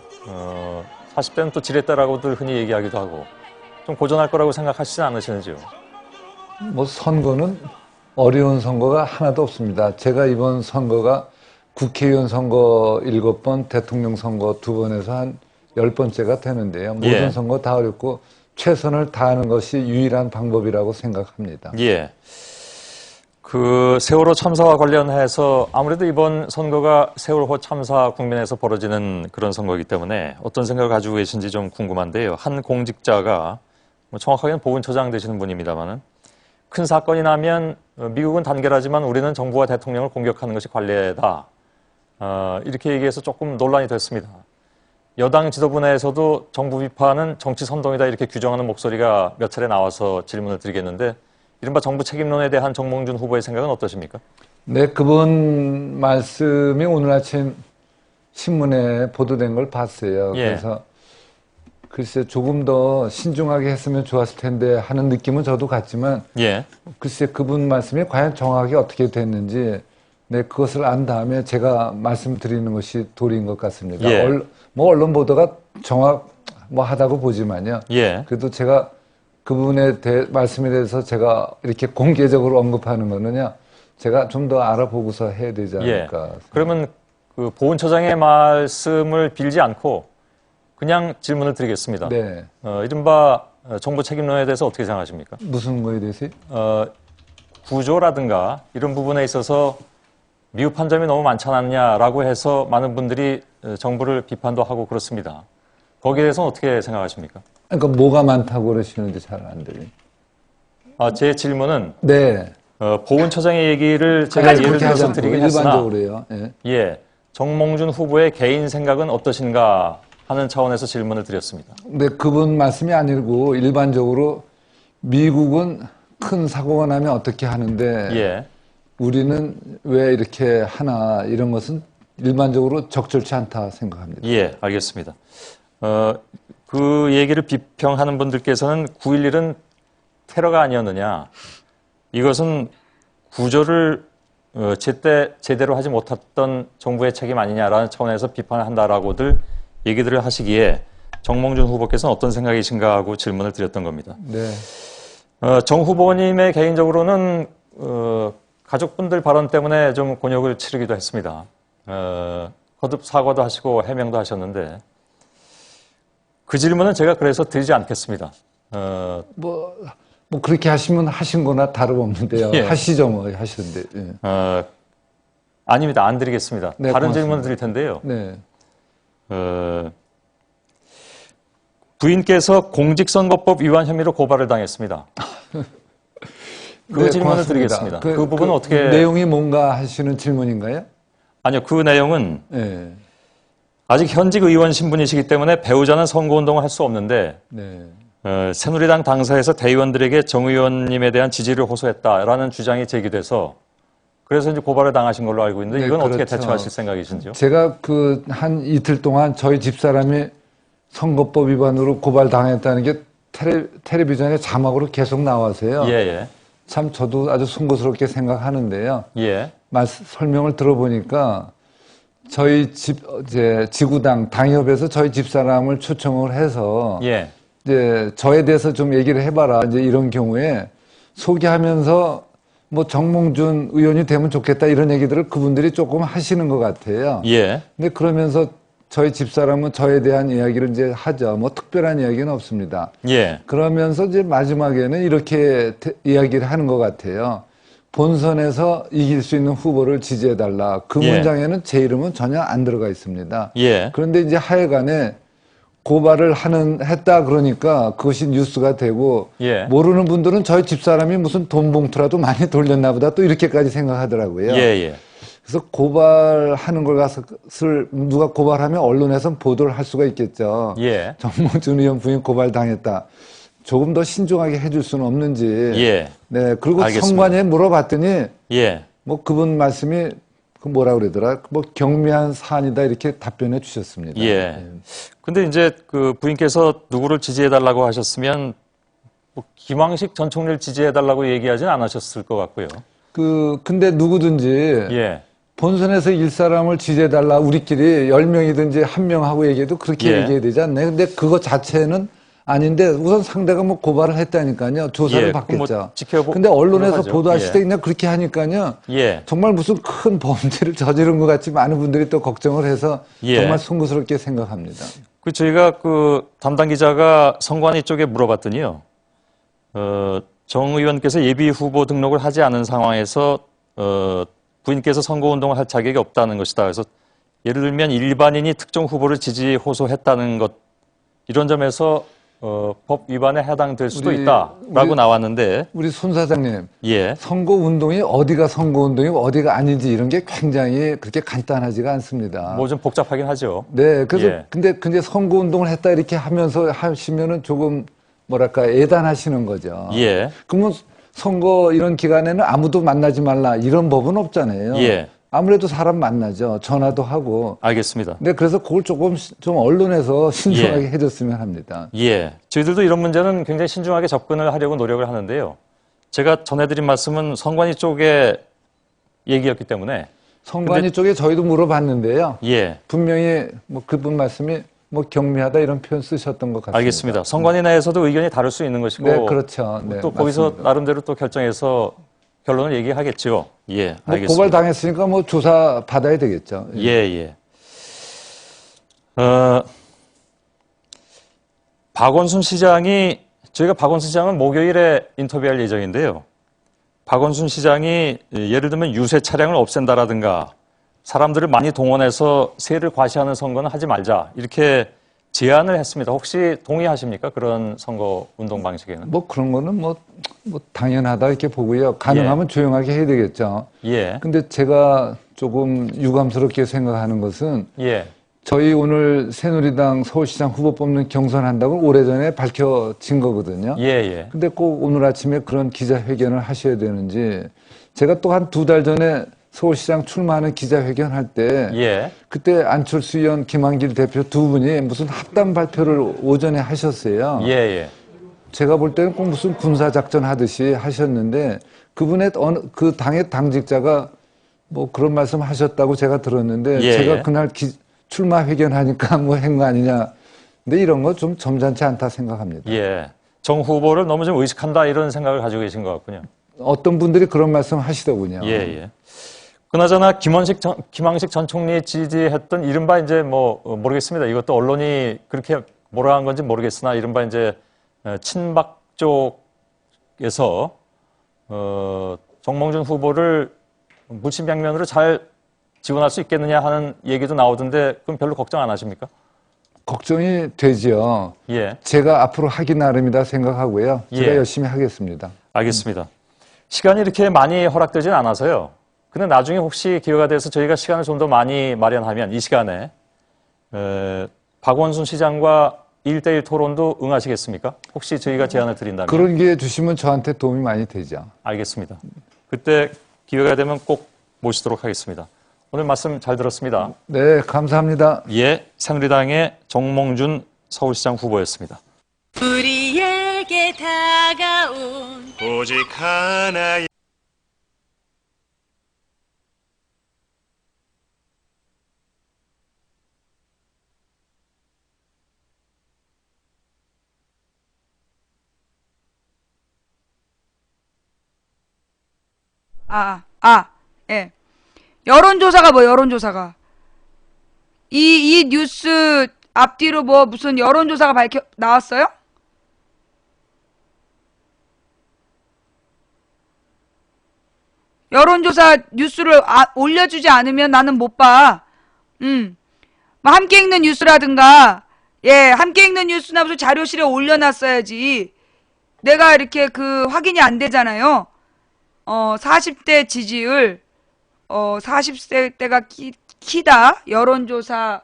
40대는 또 지렛대라고들 흔히 얘기하기도 하고 좀 고전할 거라고 생각하시지 않으시는지요? 뭐 선거는 어려운 선거가 하나도 없습니다. 제가 이번 선거가 국회의원 선거 7번, 대통령 선거 2번에서 한 10번째가 되는데요. 모든 예. 선거 다 어렵고 최선을 다하는 것이 유일한 방법이라고 생각합니다. 예. 그 세월호 참사와 관련해서 아무래도 이번 선거가 세월호 참사 국면에서 벌어지는 그런 선거이기 때문에 어떤 생각을 가지고 계신지 좀 궁금한데요. 한 공직자가 뭐 정확하게는 보훈처장 되시는 분입니다만은 큰 사건이 나면 미국은 단결하지만 우리는 정부와 대통령을 공격하는 것이 관례다. 이렇게 얘기해서 조금 논란이 됐습니다. 여당 지도부 내에서도 정부 비판은 정치 선동이다 이렇게 규정하는 목소리가 몇 차례 나와서 질문을 드리겠는데 이른바 정부 책임론에 대한 정몽준 후보의 생각은 어떠십니까? 네, 그분 말씀이 오늘 아침 신문에 보도된 걸 봤어요. 예. 그래서 글쎄 조금 더 신중하게 했으면 좋았을 텐데 하는 느낌은 저도 갔지만 예. 글쎄 그분 말씀이 과연 정확하게 어떻게 됐는지 네, 그것을 안 다음에 제가 말씀드리는 것이 도리인 것 같습니다. 예. 뭐 언론 보도가 하다고 보지만요. 예. 그래도 제가 그분의 말씀에 대해서 제가 이렇게 공개적으로 언급하는 거는요. 제가 좀 더 알아보고서 해야 되지 않을까. 예. 그러면 그 보훈처장의 말씀을 빌지 않고 그냥 질문을 드리겠습니다. 네. 이른바 정부 책임론에 대해서 어떻게 생각하십니까? 무슨 거에 대해서요? 구조라든가 이런 부분에 있어서 미흡한 점이 너무 많지 않았냐라고 해서 많은 분들이 정부를 비판도 하고 그렇습니다. 거기에 대해서는 어떻게 생각하십니까? 그러니까 뭐가 많다고 그러시는지 잘 안 들려요. 제 질문은 네. 보훈처장의 얘기를 제가 예를 그렇게 들어서 하지 드리긴 않고 했으나 일반적으로요. 예. 예, 정몽준 후보의 개인 생각은 어떠신가 하는 차원에서 질문을 드렸습니다. 근데 그분 말씀이 아니고 일반적으로 미국은 큰 사고가 나면 어떻게 하는데 예, 우리는 왜 이렇게 하나 이런 것은 일반적으로 적절치 않다 생각합니다. 예, 알겠습니다. 그 얘기를 비평하는 분들께서는 9.11은 테러가 아니었느냐. 이것은 구조를 제대로 하지 못했던 정부의 책임 아니냐라는 차원에서 비판을 한다라고들 얘기들을 하시기에 정몽준 후보께서는 어떤 생각이신가 하고 질문을 드렸던 겁니다. 네. 정 후보님의 개인적으로는 가족분들 발언 때문에 좀 곤욕을 치르기도 했습니다. 거듭 사과도 하시고 해명도 하셨는데 그 질문은 제가 그래서 드리지 않겠습니다. 뭐 그렇게 하시면 하신 거나 다름없는데요. 예. 하시죠 뭐 하시던데. 예. 아닙니다. 안 드리겠습니다. 네, 다른 고맙습니다. 질문을 드릴 텐데요. 네. 부인께서 공직선거법 위반 혐의로 고발을 당했습니다. 그 네, 질문을 고맙습니다. 드리겠습니다. 그 부분은 어떻게... 내용이 뭔가 하시는 질문인가요? 아니요. 그 내용은 네. 아직 현직 의원 신분이시기 때문에 배우자는 선거운동을 할 수 없는데 네. 새누리당 당사에서 대의원들에게 정 의원님에 대한 지지를 호소했다라는 주장이 제기돼서 그래서 이제 고발을 당하신 걸로 알고 있는데 네, 이건 어떻게 그렇죠. 대처하실 생각이신지요? 제가 한 이틀 동안 저희 집사람이 선거법 위반으로 고발당했다는 게 텔레비전에 자막으로 계속 나와서요. 예. 참 저도 아주 송구스럽게 생각하는데요. 예. 설명을 들어보니까 저희 지구당 당협에서 저희 집사람을 초청을 해서 예. 이제 저에 대해서 좀 얘기를 해봐라. 이제 이런 경우에 소개하면서 뭐 정몽준 의원이 되면 좋겠다 이런 얘기들을 그분들이 조금 하시는 것 같아요. 예. 근데 그러면서 저희 집사람은 저에 대한 이야기를 이제 하죠. 뭐 특별한 이야기는 없습니다. 예. 그러면서 이제 마지막에는 이렇게 이야기를 하는 것 같아요. 본선에서 이길 수 있는 후보를 지지해달라. 그 예. 문장에는 제 이름은 전혀 안 들어가 있습니다. 예. 그런데 이제 하여간에 고발을 했다 그러니까 그것이 뉴스가 되고 예. 모르는 분들은 저희 집사람이 무슨 돈 봉투라도 많이 돌렸나 보다 또 이렇게까지 생각하더라고요. 예. 그래서 고발하는 걸 가서를 누가 고발하면 언론에서 보도를 할 수가 있겠죠. 예. 정몽준 의원 부인 고발당했다. 조금 더 신중하게 해줄 수는 없는지. 예. 네. 그리고 알겠습니다. 성관위에 물어봤더니 예. 뭐 그분 말씀이 그 뭐라 그러더라. 뭐 경미한 사안이다 이렇게 답변해 주셨습니다. 예. 근데 이제 그 부인께서 누구를 지지해달라고 하셨으면 뭐 김황식 전 총리를 지지해달라고 얘기하진 않으셨을 것 같고요. 근데 누구든지 예. 본선에서 일 사람을 지지해달라 우리끼리 10명이든지 1명하고 얘기해도 그렇게 예. 얘기해야 되지 않나요? 근데 그거 자체는 아닌데 우선 상대가 뭐 고발을 했다니까요. 조사를 예, 받겠죠. 뭐 근데 언론에서 하죠. 보도하실 예. 때 그냥 그렇게 하니까요. 예. 정말 무슨 큰 범죄를 저지른 것 같이 많은 분들이 또 걱정을 해서 예. 정말 송구스럽게 생각합니다. 그 저희가 그 담당 기자가 선관위 쪽에 물어봤더니요. 정 의원께서 예비 후보 등록을 하지 않은 상황에서 부인께서 선거운동을 할 자격이 없다는 것이다. 그래서 예를 들면 일반인이 특정 후보를 지지 호소했다는 것 이런 점에서 법 위반에 해당될 수도 있다라고 나왔는데 우리 손 사장님, 예. 선거운동이 어디가 선거운동이고 어디가 아닌지 이런 게 굉장히 그렇게 간단하지가 않습니다. 뭐 좀 복잡하긴 하죠. 네, 그래서 예. 근데 선거운동을 했다 이렇게 하면서 하시면은 조금 뭐랄까 애단하시는 거죠. 예. 그러면 선거 이런 기간에는 아무도 만나지 말라 이런 법은 없잖아요. 예. 아무래도 사람 만나죠. 전화도 하고. 알겠습니다. 네, 그래서 그걸 조금 좀 언론에서 신중하게 예. 해줬으면 합니다. 예. 저희들도 이런 문제는 굉장히 신중하게 접근을 하려고 노력을 하는데요. 제가 전해드린 말씀은 선관위 쪽의 얘기였기 때문에. 선관위 쪽에 저희도 물어봤는데요. 예. 분명히 뭐 그분 말씀이 뭐 경미하다 이런 표현 쓰셨던 것 같습니다. 알겠습니다. 선관위 내에서도 의견이 다를 수 있는 것이고. 네, 그렇죠. 네, 또 거기서 맞습니다. 나름대로 또 결정해서 결론을 얘기하겠죠. 예. 뭐 알겠습니다. 고발 당했으니까 뭐 조사 받아야 되겠죠. 예, 예. 박원순 시장이, 저희가 박원순 시장은 목요일에 인터뷰할 예정인데요. 박원순 시장이 예를 들면 유세 차량을 없앤다라든가 사람들을 많이 동원해서 세를 과시하는 선거는 하지 말자. 이렇게 제안을 했습니다. 혹시 동의하십니까? 그런 선거 운동 방식에는? 뭐 그런 거는 뭐 당연하다 이렇게 보고요. 가능하면 조용하게 해야 되겠죠. 예. 근데 제가 조금 유감스럽게 생각하는 것은 예. 저희 오늘 새누리당 서울시장 후보 뽑는 경선한다고 오래전에 밝혀진 거거든요. 예, 예. 근데 꼭 오늘 아침에 그런 기자회견을 하셔야 되는지 제가 또 한 2달 전에 서울시장 출마하는 기자회견 할 때 예. 그때 안철수 의원, 김한길 대표 두 분이 무슨 합담 발표를 오전에 하셨어요. 예, 예. 제가 볼 때는 꼭 무슨 군사작전 하듯이 하셨는데 그분의 그 당의 당직자가 뭐 그런 말씀 하셨다고 제가 들었는데 예, 제가 예. 그날 출마 회견하니까 뭐 한 거 아니냐. 근데 이런 거 좀 점잖지 않다 생각합니다. 예. 정 후보를 너무 좀 의식한다 이런 생각을 가지고 계신 것 같군요. 어떤 분들이 그런 말씀 하시더군요. 예, 예. 그나저나 김황식 전 총리 지지했던 이른바 이제 뭐 모르겠습니다. 이것도 언론이 그렇게 뭐라 한 건지 모르겠으나 이른바 이제 친박 쪽에서 정몽준 후보를 물심양면으로 잘 지원할 수 있겠느냐 하는 얘기도 나오던데 그럼 별로 걱정 안 하십니까? 걱정이 되지요. 예. 제가 앞으로 하기 나름이다 생각하고요. 제가 예. 열심히 하겠습니다. 알겠습니다. 시간이 이렇게 많이 허락되진 않아서요. 근데 나중에 혹시 기회가 돼서 저희가 시간을 좀 더 많이 마련하면 이 시간에 박원순 시장과 1대1 토론도 응하시겠습니까? 혹시 저희가 제안을 드린다면. 그런 기회 주시면 저한테 도움이 많이 되죠. 알겠습니다. 그때 기회가 되면 꼭 모시도록 하겠습니다. 오늘 말씀 잘 들었습니다. 네, 감사합니다. 예, 새누리당의 정몽준 서울시장 후보였습니다. 우리에게 다가온 오직 하나의 예. 여론조사가 뭐, 여론조사가. 이 뉴스 앞뒤로 뭐, 무슨 여론조사가 나왔어요? 여론조사 뉴스를 올려주지 않으면 나는 못 봐. 뭐, 함께 읽는 뉴스라든가, 예, 함께 읽는 뉴스나 무슨 자료실에 올려놨어야지. 내가 이렇게 확인이 안 되잖아요. 40대 지지율, 40세대가 키다. 여론조사.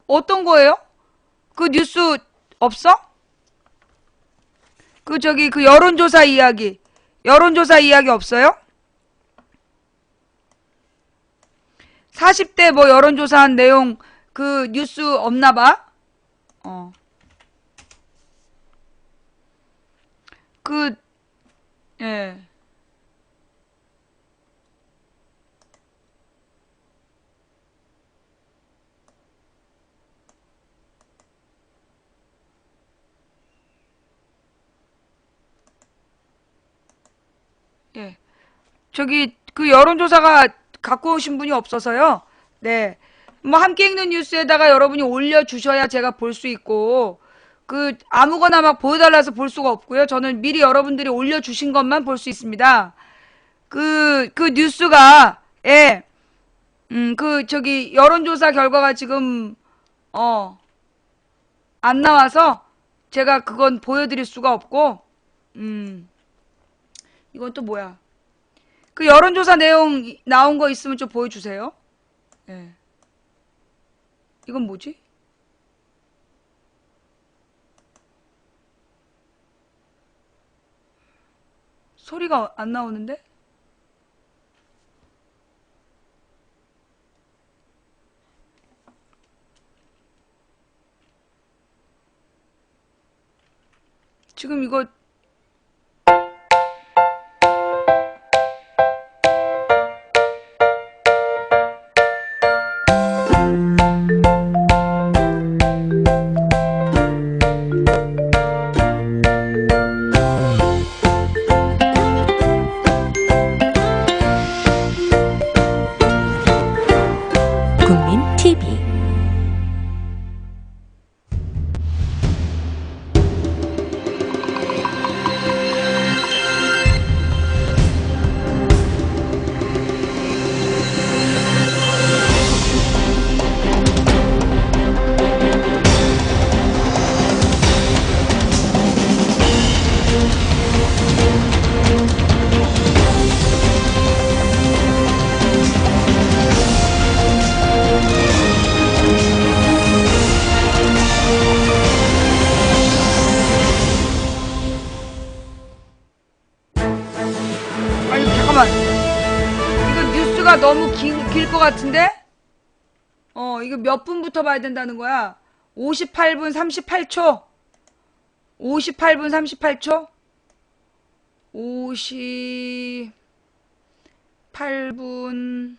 어떤 거예요? 그 뉴스 없어? 그 여론조사 이야기. 여론조사 이야기 없어요? 40대 뭐 여론조사한 내용 그 뉴스 없나 봐? 예. 예. 그 여론조사가 갖고 오신 분이 없어서요. 네. 뭐 함께 읽는 뉴스에다가 여러분이 올려주셔야 제가 볼 수 있고, 아무거나 막 보여달라서 볼 수가 없고요. 저는 미리 여러분들이 올려주신 것만 볼 수 있습니다. 그 뉴스가, 예. 여론조사 결과가 지금, 안 나와서 제가 그건 보여드릴 수가 없고, 이건 또 뭐야? 그 여론조사 내용 나온 거 있으면 좀 보여주세요. 예. 이건 뭐지? 소리가 안 나오는데? 지금 이거 국민 TV 아니 잠깐만. 이거 뉴스가 너무 길 것 같은데? 이거 몇 분부터 봐야 된다는 거야? 58분 38초. 58분 38초. 58분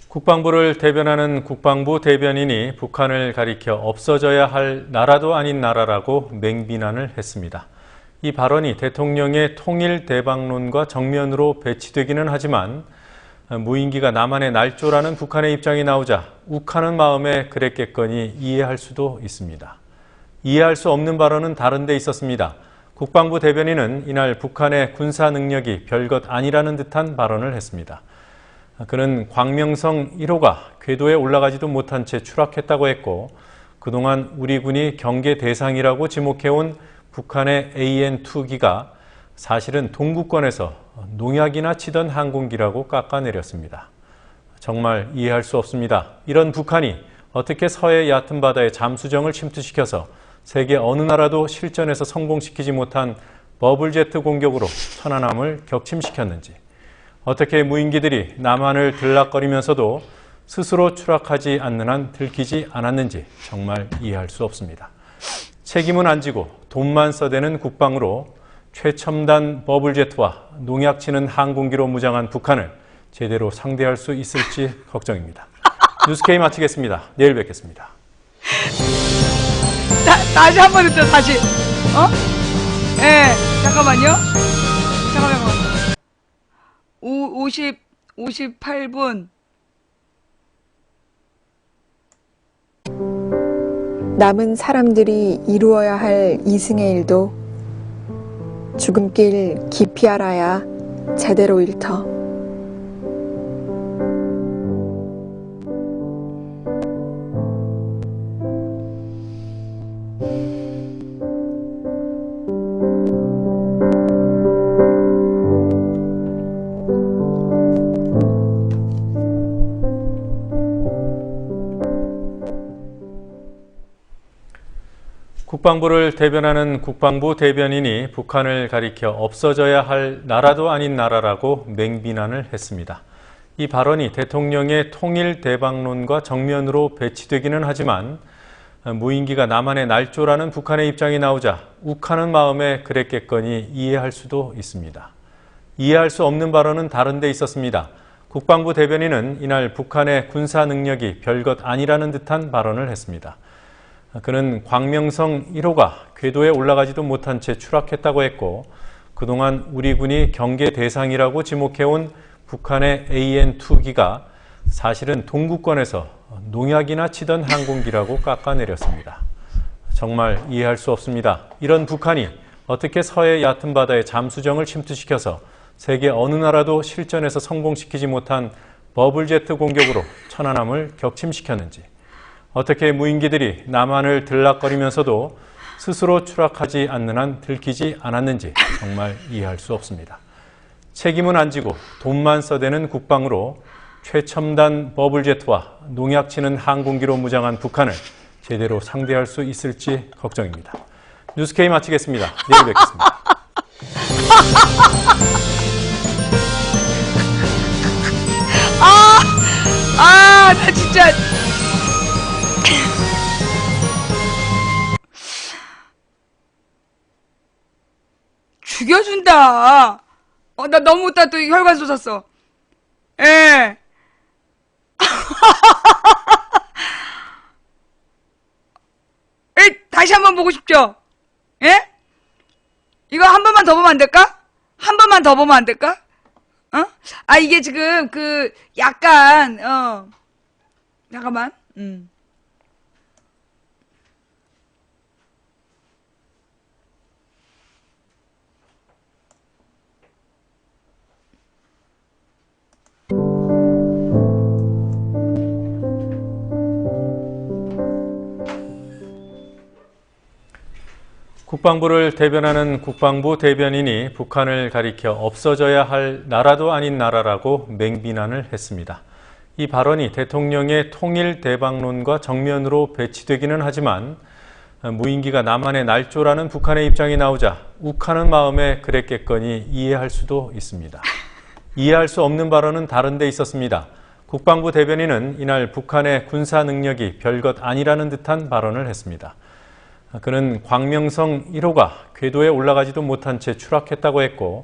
국방부를 대변하는 국방부 대변인이 북한을 가리켜 없어져야 할 나라도 아닌 나라라고 맹비난을 했습니다. 이 발언이 대통령의 통일 대박론과 정면으로 배치되기는 하지만 무인기가 남한의 날조라는 북한의 입장이 나오자 욱하는 마음에 그랬겠거니 이해할 수도 있습니다. 이해할 수 없는 발언은 다른 데 있었습니다. 국방부 대변인은 이날 북한의 군사 능력이 별것 아니라는 듯한 발언을 했습니다. 그는 광명성 1호가 궤도에 올라가지도 못한 채 추락했다고 했고 그동안 우리 군이 경계 대상이라고 지목해온 북한의 AN-2기가 사실은 동구권에서 농약이나 치던 항공기라고 깎아내렸습니다. 정말 이해할 수 없습니다. 이런 북한이 어떻게 서해 얕은 바다에 잠수정을 침투시켜서 세계 어느 나라도 실전에서 성공시키지 못한 버블제트 공격으로 천안함을 격침시켰는지 어떻게 무인기들이 남한을 들락거리면서도 스스로 추락하지 않는 한 들키지 않았는지 정말 이해할 수 없습니다. 책임은 안 지고 돈만 써대는 국방으로 최첨단 버블제트와 농약치는 항공기로 무장한 북한을 제대로 상대할 수 있을지 걱정입니다. 뉴스K 마치겠습니다. 내일 뵙겠습니다. 다시 한 번 듣죠. 다시. 잠깐만요. 잠깐만요. 58분 남은 사람들이 이루어야 할 이승의 일도 죽음길 깊이 알아야 제대로 일터. 국방부를 대변하는 국방부 대변인이 북한을 가리켜 없어져야 할 나라도 아닌 나라라고 맹비난을 했습니다. 이 발언이 대통령의 통일 대박론과 정면으로 배치되기는 하지만 무인기가 남한의 날조라는 북한의 입장이 나오자 욱하는 마음에 그랬겠거니 이해할 수도 있습니다. 이해할 수 없는 발언은 다른 데 있었습니다. 국방부 대변인은 이날 북한의 군사 능력이 별것 아니라는 듯한 발언을 했습니다. 그는 광명성 1호가 궤도에 올라가지도 못한 채 추락했다고 했고 그동안 우리 군이 경계 대상이라고 지목해온 북한의 AN-2기가 사실은 동구권에서 농약이나 치던 항공기라고 깎아내렸습니다. 정말 이해할 수 없습니다. 이런 북한이 어떻게 서해 얕은 바다의 잠수정을 침투시켜서 세계 어느 나라도 실전에서 성공시키지 못한 버블제트 공격으로 천안함을 격침시켰는지, 어떻게 무인기들이 남한을 들락거리면서도 스스로 추락하지 않는 한 들키지 않았는지 정말 이해할 수 없습니다. 책임은 안 지고 돈만 써대는 국방으로 최첨단 버블제트와 농약치는 항공기로 무장한 북한을 제대로 상대할 수 있을지 걱정입니다. 뉴스K 마치겠습니다. 내일 뵙겠습니다. 나 진짜. 죽여준다. 나 너무 웃다 또 혈관 솟았어. 예. 다시 한번 보고 싶죠? 예? 이거 한 번만 더 보면 안 될까? 한 번만 더 보면 안 될까? 이게 지금 약간 잠깐만. 국방부를 대변하는 국방부 대변인이 북한을 가리켜 없어져야 할 나라도 아닌 나라라고 맹비난을 했습니다. 이 발언이 대통령의 통일 대박론과 정면으로 배치되기는 하지만 무인기가 남한의 날조라는 북한의 입장이 나오자 욱하는 마음에 그랬겠거니 이해할 수도 있습니다. 이해할 수 없는 발언은 다른 데 있었습니다. 국방부 대변인은 이날 북한의 군사 능력이 별것 아니라는 듯한 발언을 했습니다. 그는 광명성 1호가 궤도에 올라가지도 못한 채 추락했다고 했고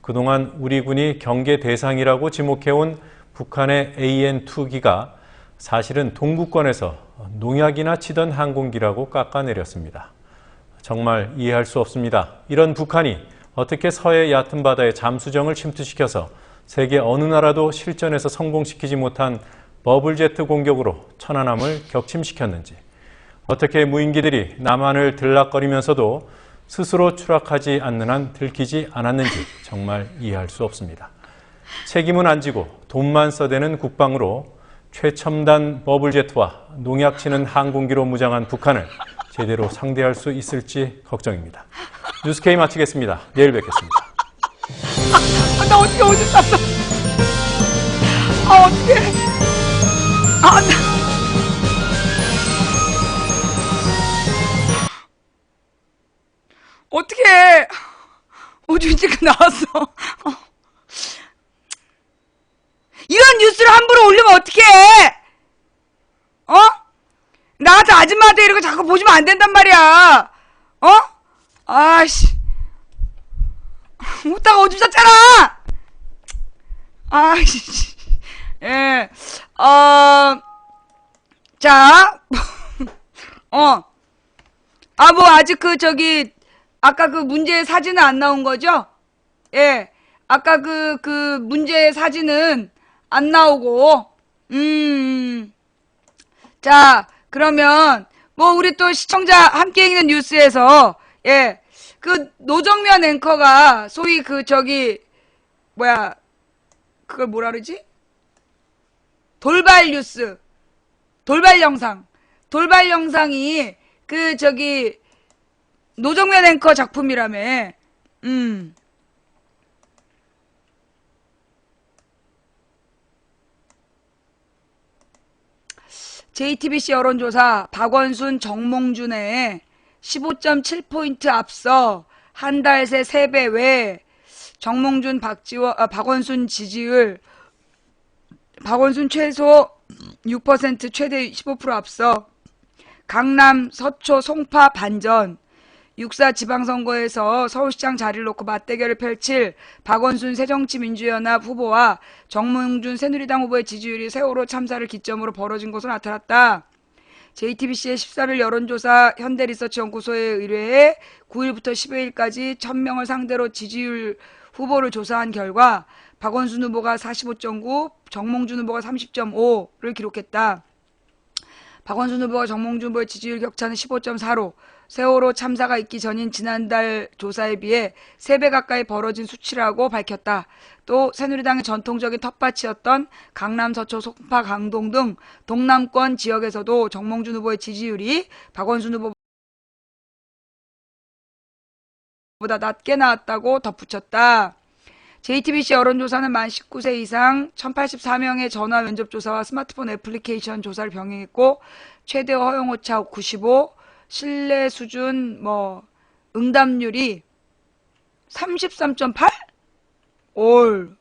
그동안 우리 군이 경계 대상이라고 지목해온 북한의 AN-2기가 사실은 동구권에서 농약이나 치던 항공기라고 깎아내렸습니다. 정말 이해할 수 없습니다. 이런 북한이 어떻게 서해 얕은 바다의 잠수정을 침투시켜서 세계 어느 나라도 실전에서 성공시키지 못한 버블제트 공격으로 천안함을 격침시켰는지, 어떻게 무인기들이 남한을 들락거리면서도 스스로 추락하지 않는 한 들키지 않았는지 정말 이해할 수 없습니다. 책임은 안 지고 돈만 써대는 국방으로 최첨단 버블제트와 농약치는 항공기로 무장한 북한을 제대로 상대할 수 있을지 걱정입니다. 뉴스K 마치겠습니다. 내일 뵙겠습니다. 나 어떻게 오줌 쌌어? 어떡해. 어떡해. 오줌 지금 나왔어. 이런 뉴스를 함부로 올리면 어떡해. 나 같은 아줌마한테 이런 거 자꾸 보시면 안 된단 말이야. 아씨. 웃다가 오줌 쌌잖아. 아이씨. 예. 자. 뭐 아직 아까 그 문제 사진은 안 나온 거죠? 예. 아까 그 문제 사진은 안 나오고, 자, 그러면 뭐 우리 또 시청자 함께 읽는 뉴스에서 예, 그 노정면 앵커가 소위 그 저기 뭐야 그걸 뭐라 그러지? 돌발 뉴스, 돌발 영상이 그 저기 노정면 앵커 작품이라며. JTBC 여론조사 박원순 정몽준의 15.7포인트 앞서 한 달 새 3배 외 정몽준 박원순 지지율 박원순 최소 6% 최대 15% 앞서 강남 서초 송파 반전 6.4 지방선거에서 서울시장 자리를 놓고 맞대결을 펼칠 박원순 새정치민주연합 후보와 정몽준 새누리당 후보의 지지율이 세월호 참사를 기점으로 벌어진 것으로 나타났다. JTBC의 13일 여론조사 현대리서치연구소에 의뢰해 9일부터 15일까지 1000명을 상대로 지지율 후보를 조사한 결과 박원순 후보가 45.9, 정몽준 후보가 30.5를 기록했다. 박원순 후보와 정몽준 후보의 지지율 격차는 15.4로 세월호 참사가 있기 전인 지난달 조사에 비해 3배 가까이 벌어진 수치라고 밝혔다. 또 새누리당의 전통적인 텃밭이었던 강남, 서초, 송파, 강동 등 동남권 지역에서도 정몽준 후보의 지지율이 박원순 후보보다 낮게 나왔다고 덧붙였다. JTBC 여론조사는 만 19세 이상 1084명의 전화 면접조사와 스마트폰 애플리케이션 조사를 병행했고 최대 허용오차 95, 신뢰 수준 응답률이 33.8? 올.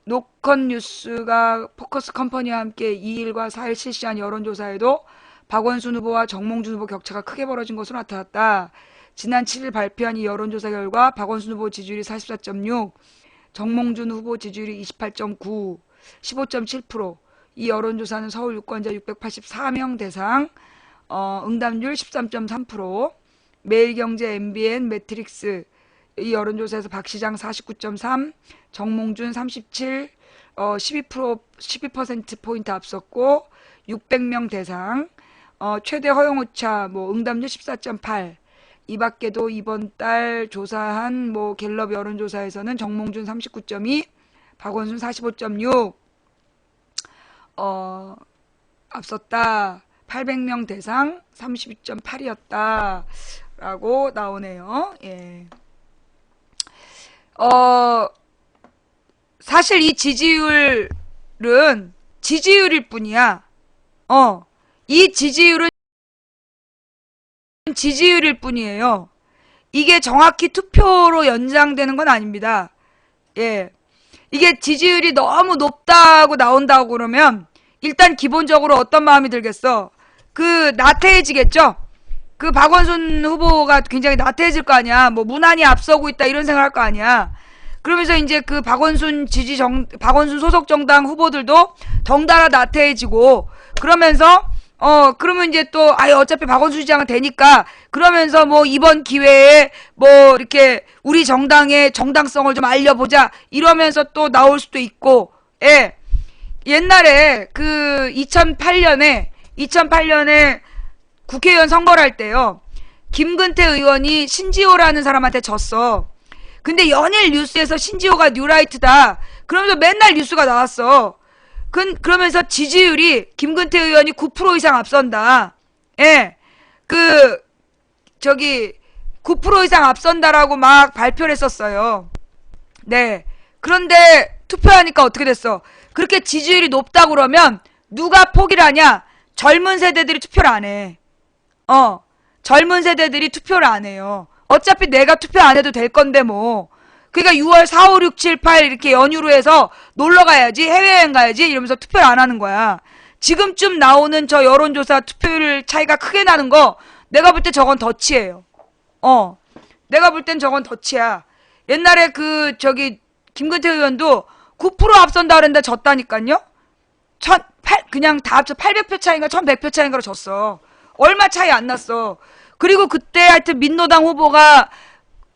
노컷 뉴스가 포커스 컴퍼니와 함께 2일과 4일 실시한 여론조사에도 박원순 후보와 정몽준 후보 격차가 크게 벌어진 것으로 나타났다. 지난 7일 발표한 이 여론조사 결과 박원순 후보 지지율이 44.6, 정몽준 후보 지지율이 28.9, 15.7%. 이 여론조사는 서울 유권자 684명 대상 응답률 13.3%, 매일경제, MBN, 매트릭스 이 여론조사에서 박 시장 49.3, 정몽준 37, 12%포인트 앞섰고 600명 대상 최대 허용오차 응답률 14.8. 이 밖에도 이번 달 조사한 갤럽 여론조사에서는 정몽준 39.2, 박원순 45.6 앞섰다. 800명 대상 32.8이었다. 라고 나오네요. 예. 사실 이 지지율은 지지율일 뿐이야. 이 지지율은 지지율일 뿐이에요. 이게 정확히 투표로 연장되는 건 아닙니다. 예. 이게 지지율이 너무 높다고 나온다고 그러면 일단 기본적으로 어떤 마음이 들겠어? 나태해지겠죠? 박원순 후보가 굉장히 나태해질 거 아니야. 무난히 앞서고 있다 이런 생각할 거 아니야. 그러면서 이제 박원순 소속 정당 후보들도 덩달아 나태해지고 그러면서 그러면 이제 또 어차피 박원순 시장은 되니까 그러면서 이번 기회에 이렇게 우리 정당의 정당성을 좀 알려보자 이러면서 또 나올 수도 있고. 예. 옛날에 2008년에 국회의원 선거를 할 때요. 김근태 의원이 신지호라는 사람한테 졌어. 근데 연일 뉴스에서 신지호가 뉴라이트다. 그러면서 맨날 뉴스가 나왔어. 그러면서 지지율이 김근태 의원이 9% 이상 앞선다. 예. 9% 이상 앞선다라고 막 발표를 했었어요. 네. 그런데 투표하니까 어떻게 됐어? 그렇게 지지율이 높다고 그러면 누가 포기를 하냐? 젊은 세대들이 투표를 안 해. 젊은 세대들이 투표를 안 해요. 어차피 내가 투표 안 해도 될 건데 그러니까 6월 4, 5, 6, 7, 8 이렇게 연휴로 해서 놀러 가야지, 해외여행 가야지 이러면서 투표를 안 하는 거야. 지금쯤 나오는 저 여론조사 투표율 차이가 크게 나는 거 내가 볼 때 저건 덫이에요. 내가 볼 땐 저건 덫이야. 옛날에 김근태 의원도 9% 앞선다 그랬는데 졌다니까요. 그냥 다 합쳐 800표 차인가 1100표 차인가로 졌어. 얼마 차이 안 났어. 그리고 그때 하여튼 민노당 후보가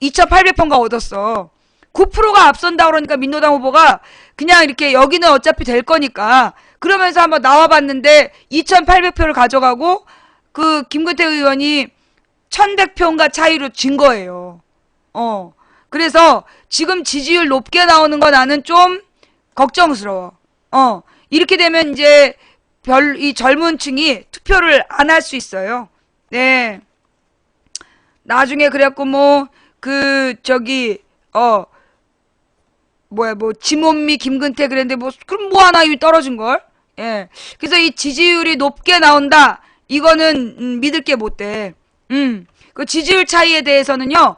2800표인가 얻었어. 9%가 앞선다 그러니까 민노당 후보가 그냥 이렇게 여기는 어차피 될 거니까 그러면서 한번 나와봤는데 2800표를 가져가고 그 김근태 의원이 1100표인가 차이로 진 거예요. 그래서 지금 지지율 높게 나오는 거 나는 좀 걱정스러워. 이렇게 되면 이제 이 젊은 층이 투표를 안 할 수 있어요. 네. 나중에 그래갖고 지몬미 김근태 그랬는데 그럼 하나 이 떨어진 걸? 예. 그래서 이 지지율이 높게 나온다. 이거는 믿을 게 못 돼. 그 지지율 차이에 대해서는요.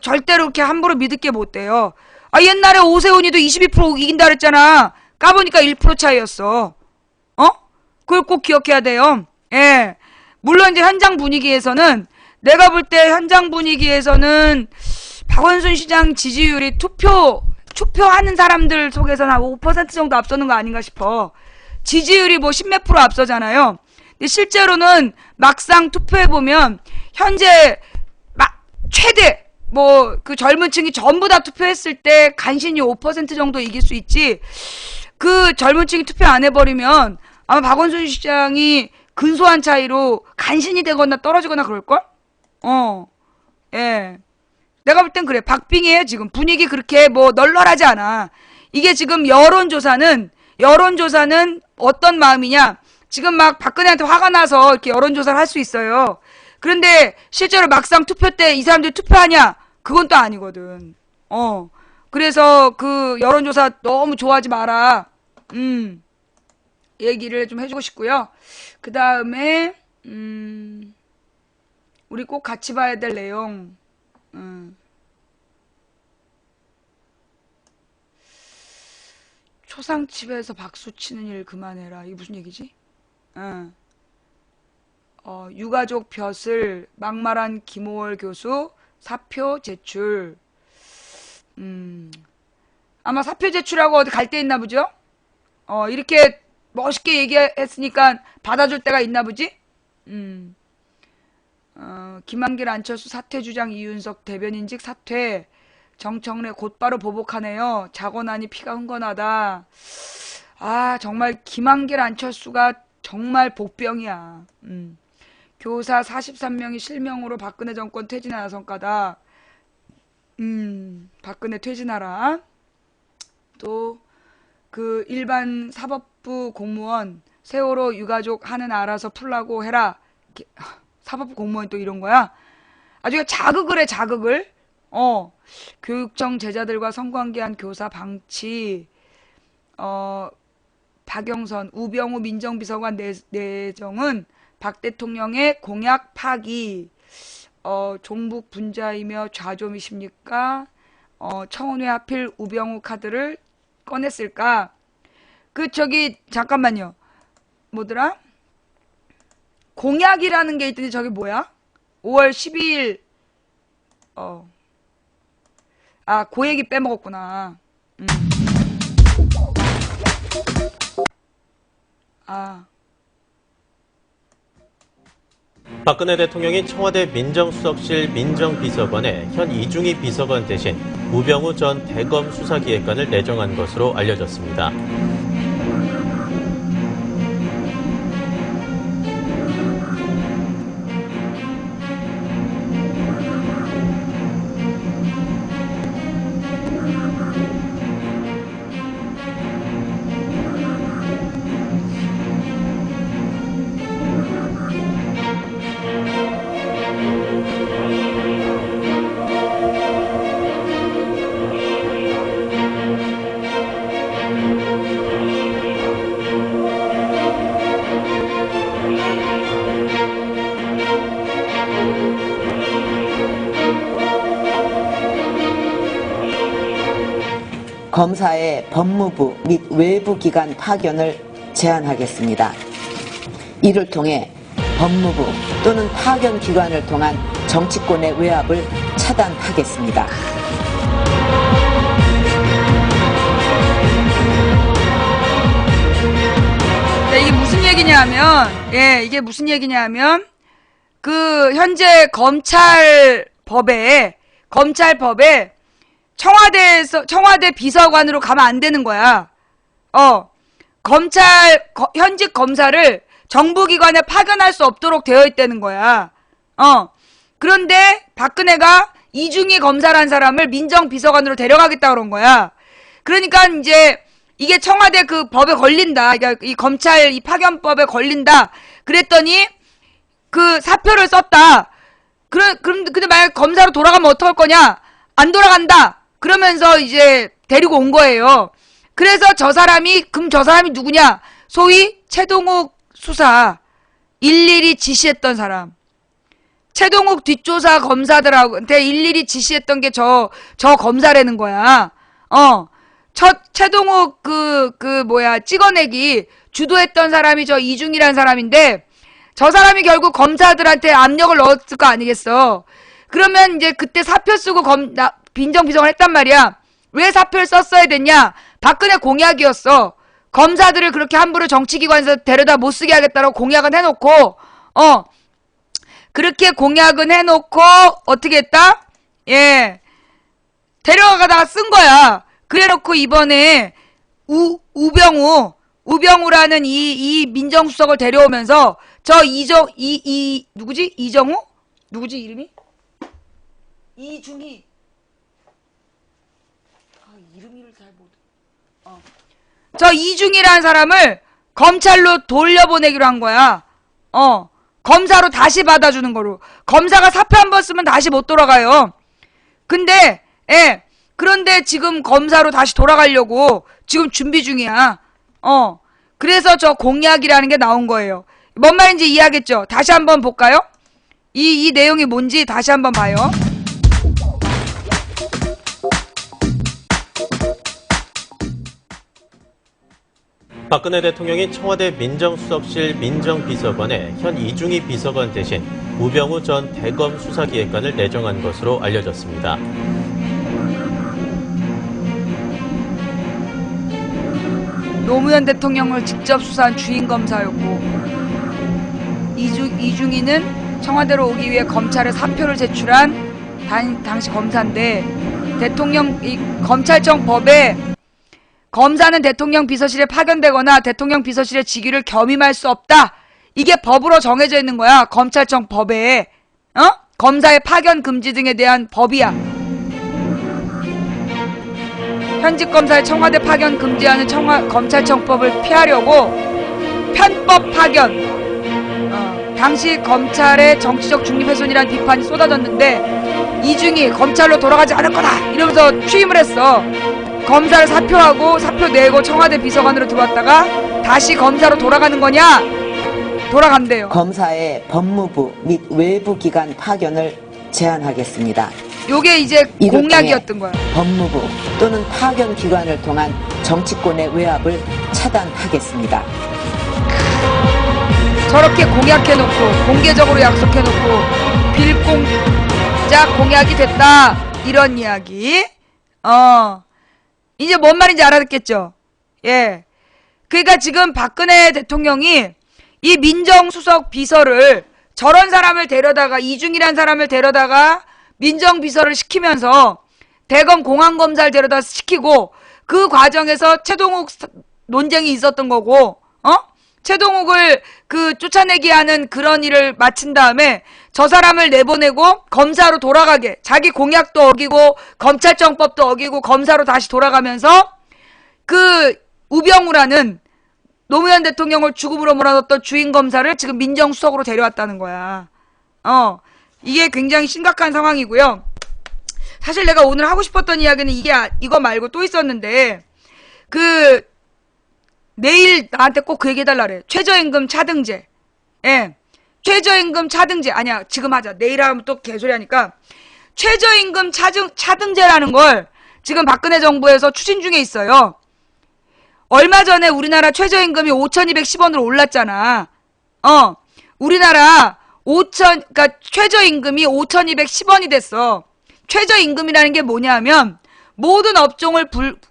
절대로 이렇게 함부로 믿을 게 못 돼요. 옛날에 오세훈이도 22% 이긴다 그랬잖아. 까보니까 1% 차이였어. 그걸 꼭 기억해야 돼요. 예. 물론 이제 현장 분위기에서는 내가 볼 때 현장 분위기에서는 박원순 시장 지지율이 투표하는 사람들 속에서는 한 5% 정도 앞서는 거 아닌가 싶어. 지지율이 10몇 프로 앞서잖아요. 근데 실제로는 막상 투표해보면 현재 최대 그 젊은 층이 전부 다 투표했을 때 간신히 5% 정도 이길 수 있지. 그 젊은 층이 투표 안 해버리면 아마 박원순 시장이 근소한 차이로 간신히 되거나 떨어지거나 그럴걸? 예. 내가 볼 땐 그래. 박빙이에요, 지금. 분위기 그렇게 널널하지 않아. 이게 지금 여론조사는 어떤 마음이냐. 지금 박근혜한테 화가 나서 이렇게 여론조사를 할 수 있어요. 그런데 실제로 막상 투표 때 이 사람들이 투표하냐? 그건 또 아니거든. 그래서 그 여론조사 너무 좋아하지 마라. 얘기를 좀 해주고 싶고요. 그 다음에 우리 꼭 같이 봐야 될 내용. 초상집에서 박수 치는 일 그만해라. 이게 무슨 얘기지? 유가족 벼슬 막말한 김호월 교수 사표 제출. 아마 사표 제출하고 어디 갈 데 있나 보죠? 이렇게 멋있게 얘기했으니까 받아줄 때가 있나 보지? 김한길 안철수 사퇴 주장 이윤석 대변인직 사퇴. 정청래 곧바로 보복하네요. 자고 나니 피가 흥건하다. 정말 김한길 안철수가 정말 복병이야. 교사 43명이 실명으로 박근혜 정권 퇴진하라 성과다. 박근혜 퇴진하라. 또 그 일반 사법부 공무원 세월호 유가족 하는 알아서 풀라고 해라. 사법부 공무원이 또 이런 거야? 아주 자극을 해, 자극을. 교육청 제자들과 성관계한 교사 방치. 박영선, 우병우 민정비서관 내정은 박 대통령의 공약 파기. 종북 분자이며 좌좀이십니까? 청원회 하필 우병우 카드를 꺼냈을까? 잠깐만요. 뭐더라? 공약이라는 게 있더니 저게 뭐야? 5월 12일 그 얘기 빼먹었구나. 박근혜 대통령이 청와대 민정수석실 민정비서관에 현 이중희 비서관 대신 우병우 전 대검 수사기획관을 내정한 것으로 알려졌습니다. 검사의 법무부 및 외부 기관 파견을 제한하겠습니다. 이를 통해 법무부 또는 파견 기관을 통한 정치권의 외압을 차단하겠습니다. 네, 이게 무슨 얘기냐면, 이게 무슨 얘기냐면, 현재 검찰법에 청와대 비서관으로 가면 안 되는 거야. 현직 검사를 정부기관에 파견할 수 없도록 되어 있다는 거야. 그런데 박근혜가 이중희 검사라는 사람을 민정비서관으로 데려가겠다 그런 거야. 그러니까 이제 이게 청와대 그 법에 걸린다. 그러니까 이 검찰 이 파견법에 걸린다. 그랬더니 그 사표를 썼다. 근데 만약 검사로 돌아가면 어떡할 거냐? 안 돌아간다. 그러면서 이제 데리고 온 거예요. 그래서 저 사람이 누구냐? 소위 최동욱 수사 일일이 지시했던 사람. 최동욱 뒷조사 검사들한테 일일이 지시했던 게 저 검사라는 거야. 최동욱 찍어내기 주도했던 사람이 저 이중이라는 사람인데, 저 사람이 결국 검사들한테 압력을 넣었을 거 아니겠어. 그러면 이제 그때 사표 쓰고 민정비서관 했단 말이야. 왜 사표를 썼어야 됐냐? 박근혜 공약이었어. 검사들을 그렇게 함부로 정치기관에서 데려다 못 쓰게 하겠다고 공약은 해놓고, 그렇게 공약은 해놓고, 어떻게 했다? 예. 데려가다가 쓴 거야. 그래 놓고 이번에, 우병우라는 이 민정수석을 데려오면서, 누구지? 이정우? 누구지, 이름이? 이중희. 이름을 잘 모르. 저 이중희라는 사람을 검찰로 돌려보내기로 한 거야. 검사로 다시 받아주는 거로. 검사가 사표 한 번 쓰면 다시 못 돌아가요. 그런데 지금 검사로 다시 돌아가려고 지금 준비 중이야. 그래서 저 공약이라는 게 나온 거예요. 뭔 말인지 이해하겠죠? 다시 한번 볼까요? 이 내용이 뭔지 다시 한번 봐요. 박근혜 대통령이 청와대 민정수석실 민정비서관에 현 이중희 비서관 대신 우병우 전 대검 수사기획관을 내정한 것으로 알려졌습니다. 노무현 대통령을 직접 수사한 주인 검사였고, 이중희는 청와대로 오기 위해 검찰에 사표를 제출한 당시 검사인데, 검찰청 법에 검사는 대통령 비서실에 파견되거나 대통령 비서실의 직위를 겸임할 수 없다. 이게 법으로 정해져 있는 거야. 검찰청 법에. 검사의 파견 금지 등에 대한 법이야. 현직 검사의 청와대 파견 금지하는 검찰청법을 피하려고 편법 파견. 당시 검찰의 정치적 중립훼손이라는 비판이 쏟아졌는데, 이중희 검찰로 돌아가지 않을 거다 이러면서 취임을 했어. 검사를 사표하고 사표 내고 청와대 비서관으로 들어왔다가 다시 검사로 돌아가는 거냐? 돌아간대요. 검사의 법무부 및 외부 기관 파견을 제한하겠습니다. 요게 이제 공약이었던 거야. 법무부 또는 파견 기관을 통한 정치권의 외압을 차단하겠습니다. 저렇게 공약해놓고 공개적으로 약속해놓고 빌공작 공약이 됐다 이런 이야기. 이제 뭔 말인지 알아듣겠죠? 예. 그러니까 지금 박근혜 대통령이 이 민정수석 비서를 저런 사람을 데려다가 이중이란 사람을 데려다가 민정비서를 시키면서 대검 공안검사를 데려다 시키고 그 과정에서 최동욱 논쟁이 있었던 거고, 최동욱을 쫓아내기 하는 그런 일을 마친 다음에 저 사람을 내보내고 검사로 돌아가게, 자기 공약도 어기고 검찰청법도 어기고 검사로 다시 돌아가면서 우병우라는 노무현 대통령을 죽음으로 몰아넣었던 주인 검사를 지금 민정수석으로 데려왔다는 거야. 이게 굉장히 심각한 상황이고요. 사실 내가 오늘 하고 싶었던 이야기는 이거 말고 또 있었는데, 내일 나한테 꼭 그 얘기 해달라래. 최저임금 차등제. 예. 최저임금 차등제. 아니야, 지금 하자. 내일 하면 또 개소리 하니까. 최저임금 차등제라는 걸 지금 박근혜 정부에서 추진 중에 있어요. 얼마 전에 우리나라 최저임금이 5,210원으로 올랐잖아. 우리나라 그러니까 최저임금이 5,210원이 됐어. 최저임금이라는 게 뭐냐면 모든 업종을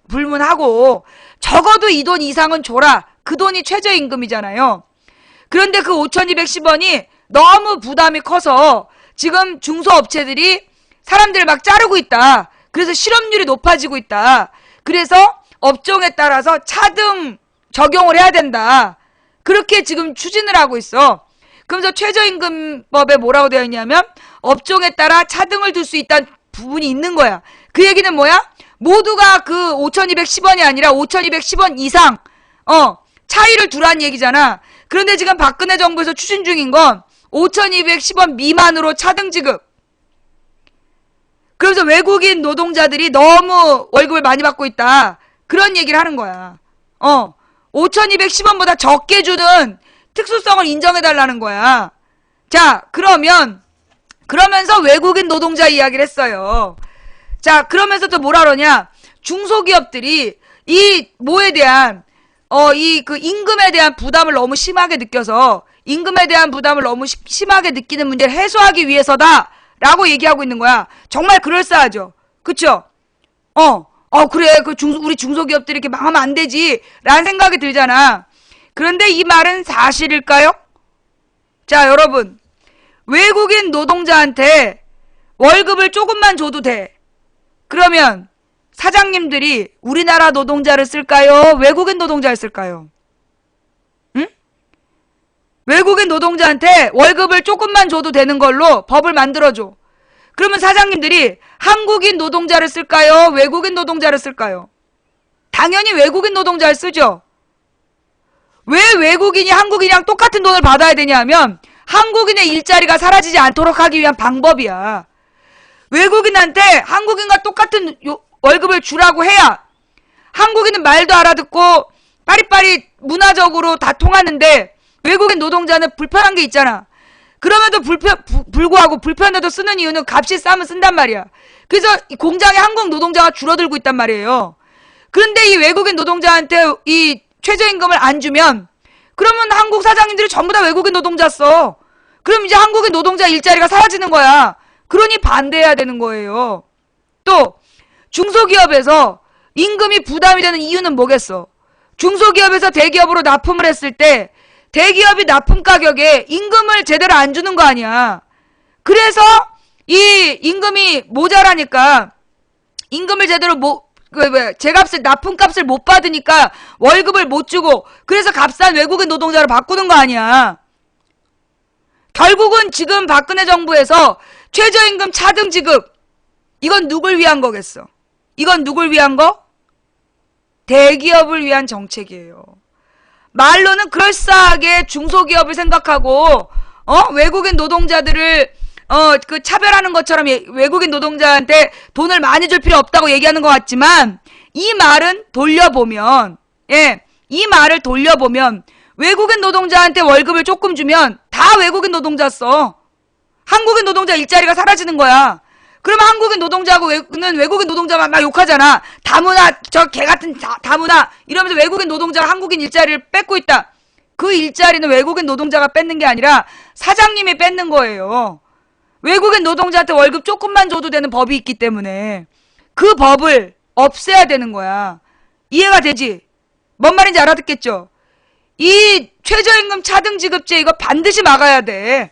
불문하고 적어도 이 돈 이상은 줘라. 그 돈이 최저임금이잖아요. 그런데 그 5,210원이 너무 부담이 커서 지금 중소업체들이 사람들을 막 자르고 있다. 그래서 실업률이 높아지고 있다. 그래서 업종에 따라서 차등 적용을 해야 된다. 그렇게 지금 추진을 하고 있어. 그러면서 최저임금법에 뭐라고 되어 있냐면 업종에 따라 차등을 둘 수 있다는 부분이 있는 거야. 그 얘기는 뭐야? 모두가 그 5,210원이 아니라 5,210원 이상 차이를 두라는 얘기잖아. 그런데 지금 박근혜 정부에서 추진 중인 건 5,210원 미만으로 차등 지급. 그래서 외국인 노동자들이 너무 월급을 많이 받고 있다. 그런 얘기를 하는 거야. 5,210원보다 적게 주는 특수성을 인정해달라는 거야. 자, 그러면서 외국인 노동자 이야기를 했어요. 자, 그러면서 또 뭐라 그러냐. 중소기업들이 이 뭐에 대한 이 그 임금에 대한 부담을 너무 심하게 느껴서 임금에 대한 부담을 너무 심하게 느끼는 문제를 해소하기 위해서다 라고 얘기하고 있는 거야. 정말 그럴싸하죠. 그쵸? 그래. 우리 중소기업들이 이렇게 망하면 안 되지 라는 생각이 들잖아. 그런데 이 말은 사실일까요? 자, 여러분, 외국인 노동자한테 월급을 조금만 줘도 돼. 그러면 사장님들이 우리나라 노동자를 쓸까요? 외국인 노동자를 쓸까요? 응? 외국인 노동자한테 월급을 조금만 줘도 되는 걸로 법을 만들어줘. 그러면 사장님들이 한국인 노동자를 쓸까요? 외국인 노동자를 쓸까요? 당연히 외국인 노동자를 쓰죠. 왜 외국인이 한국인이랑 똑같은 돈을 받아야 되냐 하면 한국인의 일자리가 사라지지 않도록 하기 위한 방법이야. 외국인한테 한국인과 똑같은 월급을 주라고 해야 한국인은 말도 알아듣고 빠릿빠릿 문화적으로 다 통하는데 외국인 노동자는 불편한 게 있잖아. 그럼에도 불구하고 불편해도 쓰는 이유는 값이 싸면 쓴단 말이야. 그래서 이 공장에 한국 노동자가 줄어들고 있단 말이에요. 그런데 이 외국인 노동자한테 이 최저임금을 안 주면 그러면 한국 사장님들이 전부 다 외국인 노동자 써. 그럼 이제 한국인 노동자 일자리가 사라지는 거야. 그러니 반대해야 되는 거예요. 또 중소기업에서 임금이 부담이 되는 이유는 뭐겠어? 중소기업에서 대기업으로 납품을 했을 때 대기업이 납품 가격에 임금을 제대로 안 주는 거 아니야. 그래서 이 임금이 모자라니까 임금을 제대로 제값을 납품값을 못 받으니까 월급을 못 주고 그래서 값싼 외국인 노동자로 바꾸는 거 아니야. 결국은 지금 박근혜 정부에서 최저임금 차등 지급 이건 누굴 위한 거겠어? 이건 누굴 위한 거? 대기업을 위한 정책이에요. 말로는 그럴싸하게 중소기업을 생각하고 외국인 노동자들을 그 차별하는 것처럼 외국인 노동자한테 돈을 많이 줄 필요 없다고 얘기하는 것 같지만 이 말은 돌려보면 이 말을 돌려보면 외국인 노동자한테 월급을 조금 주면 다 외국인 노동자 써. 한국인 노동자 일자리가 사라지는 거야. 그러면 한국인 노동자하고는 외국인 노동자만 막 욕하잖아. 다문화, 저 개같은 다문화 이러면서 외국인 노동자가 한국인 일자리를 뺏고 있다. 그 일자리는 외국인 노동자가 뺏는 게 아니라 사장님이 뺏는 거예요. 외국인 노동자한테 월급 조금만 줘도 되는 법이 있기 때문에 그 법을 없애야 되는 거야. 이해가 되지? 뭔 말인지 알아듣겠죠? 이 최저임금 차등지급제 이거 반드시 막아야 돼.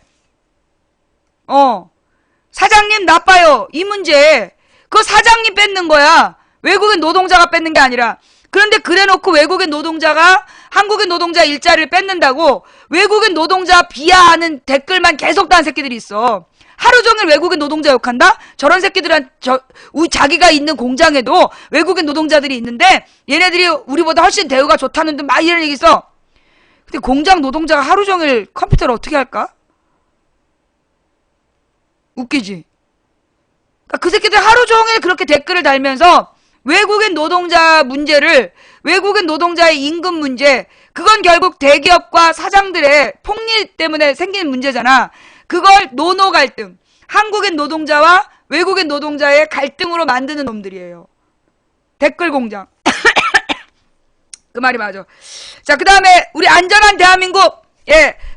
사장님 나빠요. 이 문제. 그거 사장님 뺏는 거야. 외국인 노동자가 뺏는 게 아니라. 그런데 그래놓고 외국인 노동자가 한국인 노동자 일자리를 뺏는다고 외국인 노동자 비하하는 댓글만 계속 다는 새끼들이 있어. 하루 종일 외국인 노동자 욕한다? 저런 새끼들은 자기가 있는 공장에도 외국인 노동자들이 있는데 얘네들이 우리보다 훨씬 대우가 좋다는 듯 막 이런 얘기 있어. 근데 공장 노동자가 하루 종일 컴퓨터를 어떻게 할까? 웃기지? 그러니까 그 새끼들 하루 종일 그렇게 댓글을 달면서 외국인 노동자 문제를 외국인 노동자의 임금 문제 그건 결국 대기업과 사장들의 폭리 때문에 생기는 문제잖아. 그걸 노노 갈등 한국인 노동자와 외국인 노동자의 갈등으로 만드는 놈들이에요. 댓글 공장. 그 말이 맞아. 자, 그 다음에 우리 안전한 대한민국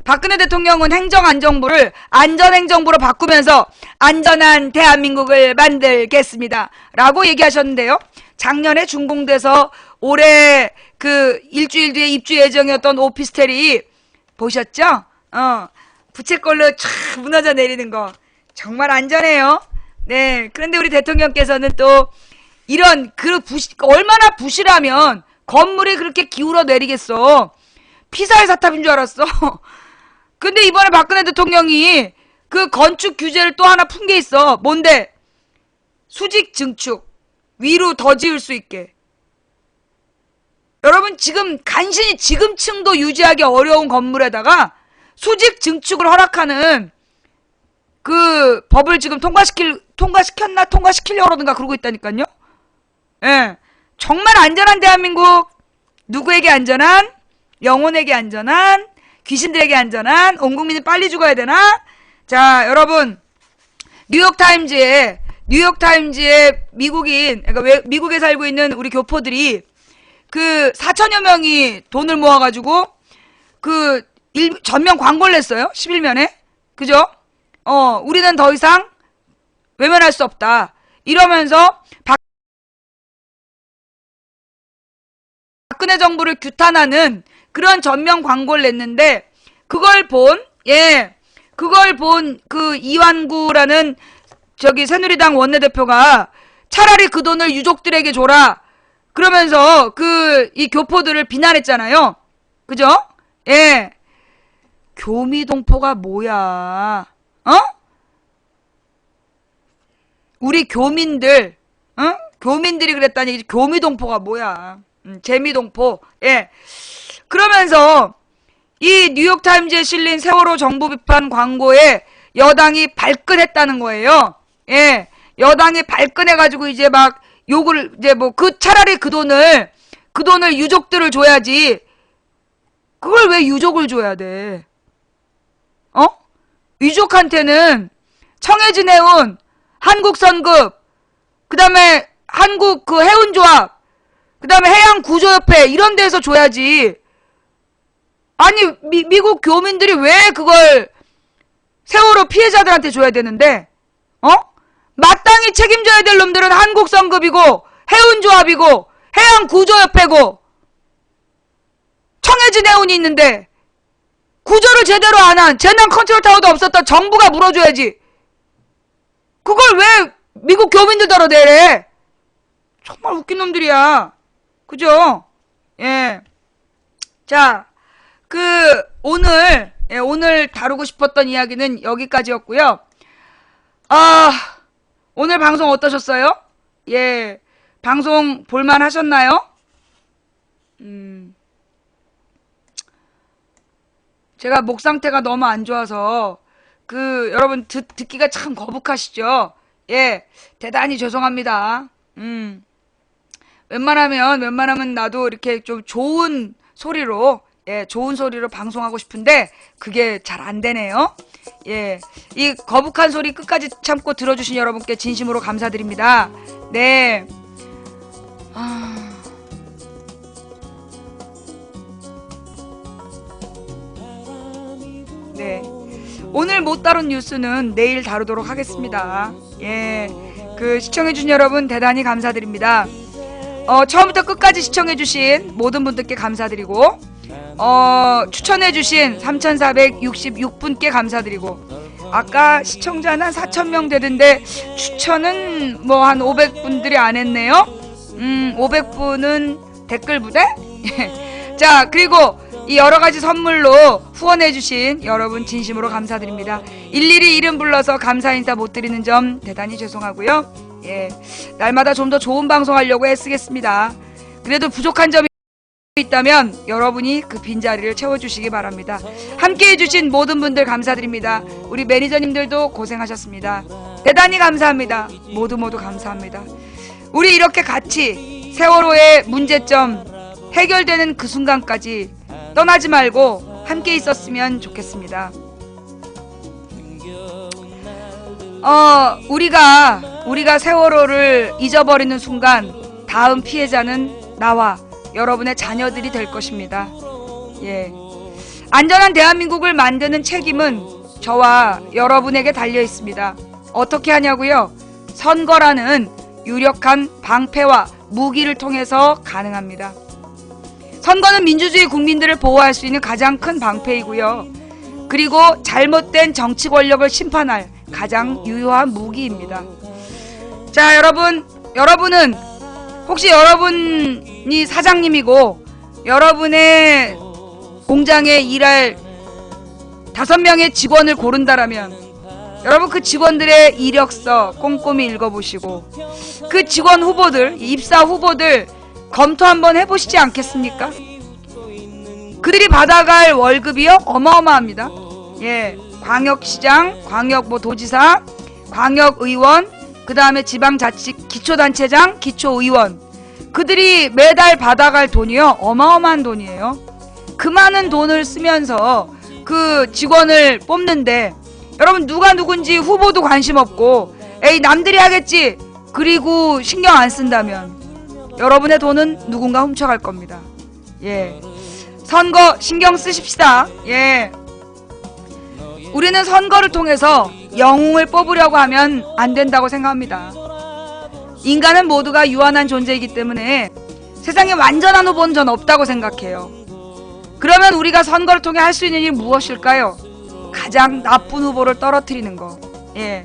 박근혜 대통령은 행정안정부를 안전행정부로 바꾸면서 안전한 대한민국을 만들겠습니다 라고 얘기하셨는데요. 작년에 준공돼서 올해 그 일주일 뒤에 입주 예정이었던 오피스텔이 보셨죠? 부채꼴로 촤 무너져 내리는 거 정말 안전해요. 네, 그런데 우리 대통령께서는 또 이런 얼마나 부실하면 건물이 그렇게 기울어 내리겠어. 피사의 사탑인 줄 알았어. 근데 이번에 박근혜 대통령이 그 건축 규제를 또 하나 푼 게 있어. 뭔데? 수직 증축. 위로 더 지을 수 있게. 여러분 지금 간신히 지금층도 유지하기 어려운 건물에다가 수직 증축을 허락하는 그 법을 지금 통과시키려고 그러든가 그러고 있다니까요. 예. 정말 안전한 대한민국. 누구에게 안전한? 영혼에게 안전한? 귀신들에게 안전한? 온 국민이 빨리 죽어야 되나? 자, 여러분. 뉴욕타임즈에 미국인, 그러니까 미국에 살고 있는 우리 교포들이 그 4천여 명이 돈을 모아가지고 그 전면 광고를 냈어요. 11면에. 그죠? 우리는 더 이상 외면할 수 없다. 이러면서 박근혜 정부를 규탄하는 그런 전면 광고를 냈는데 그걸 본 그 이완구라는 저기 새누리당 원내대표가 차라리 그 돈을 유족들에게 줘라. 그러면서 이 교포들을 비난했잖아요. 그죠? 예. 교미동포가 뭐야? 우리 교민들, 교민들이 그랬다니 교미동포가 뭐야? 재미동포. 예. 그러면서 이 뉴욕타임즈에 실린 세월호 정부 비판 광고에 여당이 발끈했다는 거예요. 예. 여당이 발끈해가지고 이제 막 욕을, 이제 뭐, 차라리 그 돈을 유족들을 줘야지. 그걸 왜 유족을 줘야 돼? 유족한테는 청해진 해운, 한국선급, 그 다음에 한국 그 해운조합, 그 다음에 해양구조협회, 이런 데서 줘야지. 아니, 미국 교민들이 왜 그걸 세월호 피해자들한테 줘야 되는데, 마땅히 책임져야 될 놈들은 한국선급이고, 해운조합이고, 해양구조협회고, 청해진 해운이 있는데, 구조를 제대로 안 한, 재난 컨트롤타워도 없었던 정부가 물어줘야지. 그걸 왜 미국 교민들더러 내래? 정말 웃긴 놈들이야. 그죠? 예. 자, 오늘 다루고 싶었던 이야기는 여기까지였고요. 오늘 방송 어떠셨어요? 예. 방송 볼만 하셨나요? 제가 목 상태가 너무 안 좋아서, 여러분 듣기가 참 거북하시죠? 예. 대단히 죄송합니다. 웬만하면 나도 이렇게 좀 좋은 소리로 방송하고 싶은데, 그게 잘 안 되네요. 예. 이 거북한 소리 끝까지 참고 들어주신 여러분께 진심으로 감사드립니다. 네. 네. 오늘 못 다룬 뉴스는 내일 다루도록 하겠습니다. 예. 시청해주신 여러분 대단히 감사드립니다. 처음부터 끝까지 시청해주신 모든 분들께 감사드리고, 추천해주신 3,466분께 감사드리고, 아까 시청자는 한 4,000명 되던데, 추천은 뭐 한 500분들이 안 했네요? 500분은 댓글 부대? 자, 그리고 이 여러가지 선물로 후원해주신 여러분 진심으로 감사드립니다. 일일이 이름 불러서 감사 인사 못 드리는 점 대단히 죄송하고요. 예, 날마다 좀 더 좋은 방송하려고 애쓰겠습니다. 그래도 부족한 점이 있다면 여러분이 그 빈자리를 채워주시기 바랍니다. 함께 해주신 모든 분들 감사드립니다. 우리 매니저님들도 고생하셨습니다. 대단히 감사합니다. 모두 감사합니다. 우리 이렇게 같이 세월호의 문제점 해결되는 그 순간까지 떠나지 말고 함께 있었으면 좋겠습니다. 우리가 세월호를 잊어버리는 순간 다음 피해자는 나와 여러분의 자녀들이 될 것입니다. 예. 안전한 대한민국을 만드는 책임은 저와 여러분에게 달려 있습니다. 어떻게 하냐고요? 선거라는 유력한 방패와 무기를 통해서 가능합니다. 선거는 민주주의 국민들을 보호할 수 있는 가장 큰 방패이고요. 그리고 잘못된 정치 권력을 심판할 가장 유효한 무기입니다. 자, 여러분은 혹시 여러분이 사장님이고 여러분의 공장에 일할 5명의 직원을 고른다라면 여러분 그 직원들의 이력서 꼼꼼히 읽어보시고 그 직원 후보들, 입사 후보들 검토 한번 해보시지 않겠습니까? 그들이 받아갈 월급이요 어마어마합니다. 예, 광역시장, 도지사, 광역의원, 그 다음에 지방자치 기초단체장, 기초의원, 그들이 매달 받아갈 돈이요 어마어마한 돈이에요. 그 많은 돈을 쓰면서 그 직원을 뽑는데 여러분 누가 누군지 후보도 관심 없고 에이 남들이 하겠지 그리고 신경 안 쓴다면 여러분의 돈은 누군가 훔쳐갈 겁니다. 예, 선거 신경 쓰십시다. 예, 우리는 선거를 통해서 영웅을 뽑으려고 하면 안 된다고 생각합니다. 인간은 모두가 유한한 존재이기 때문에 세상에 완전한 후보는 전 없다고 생각해요. 그러면 우리가 선거를 통해 할 수 있는 일이 무엇일까요? 가장 나쁜 후보를 떨어뜨리는 거. 예,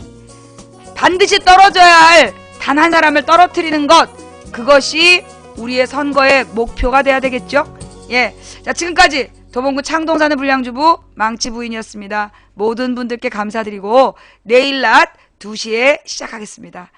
반드시 떨어져야 할 단 한 사람을 떨어뜨리는 것, 그것이 우리의 선거의 목표가 돼야 되겠죠? 예, 자 지금까지 도봉구 창동사는 불량주부 망치 부인이었습니다. 모든 분들께 감사드리고 내일 낮 2시에 시작하겠습니다.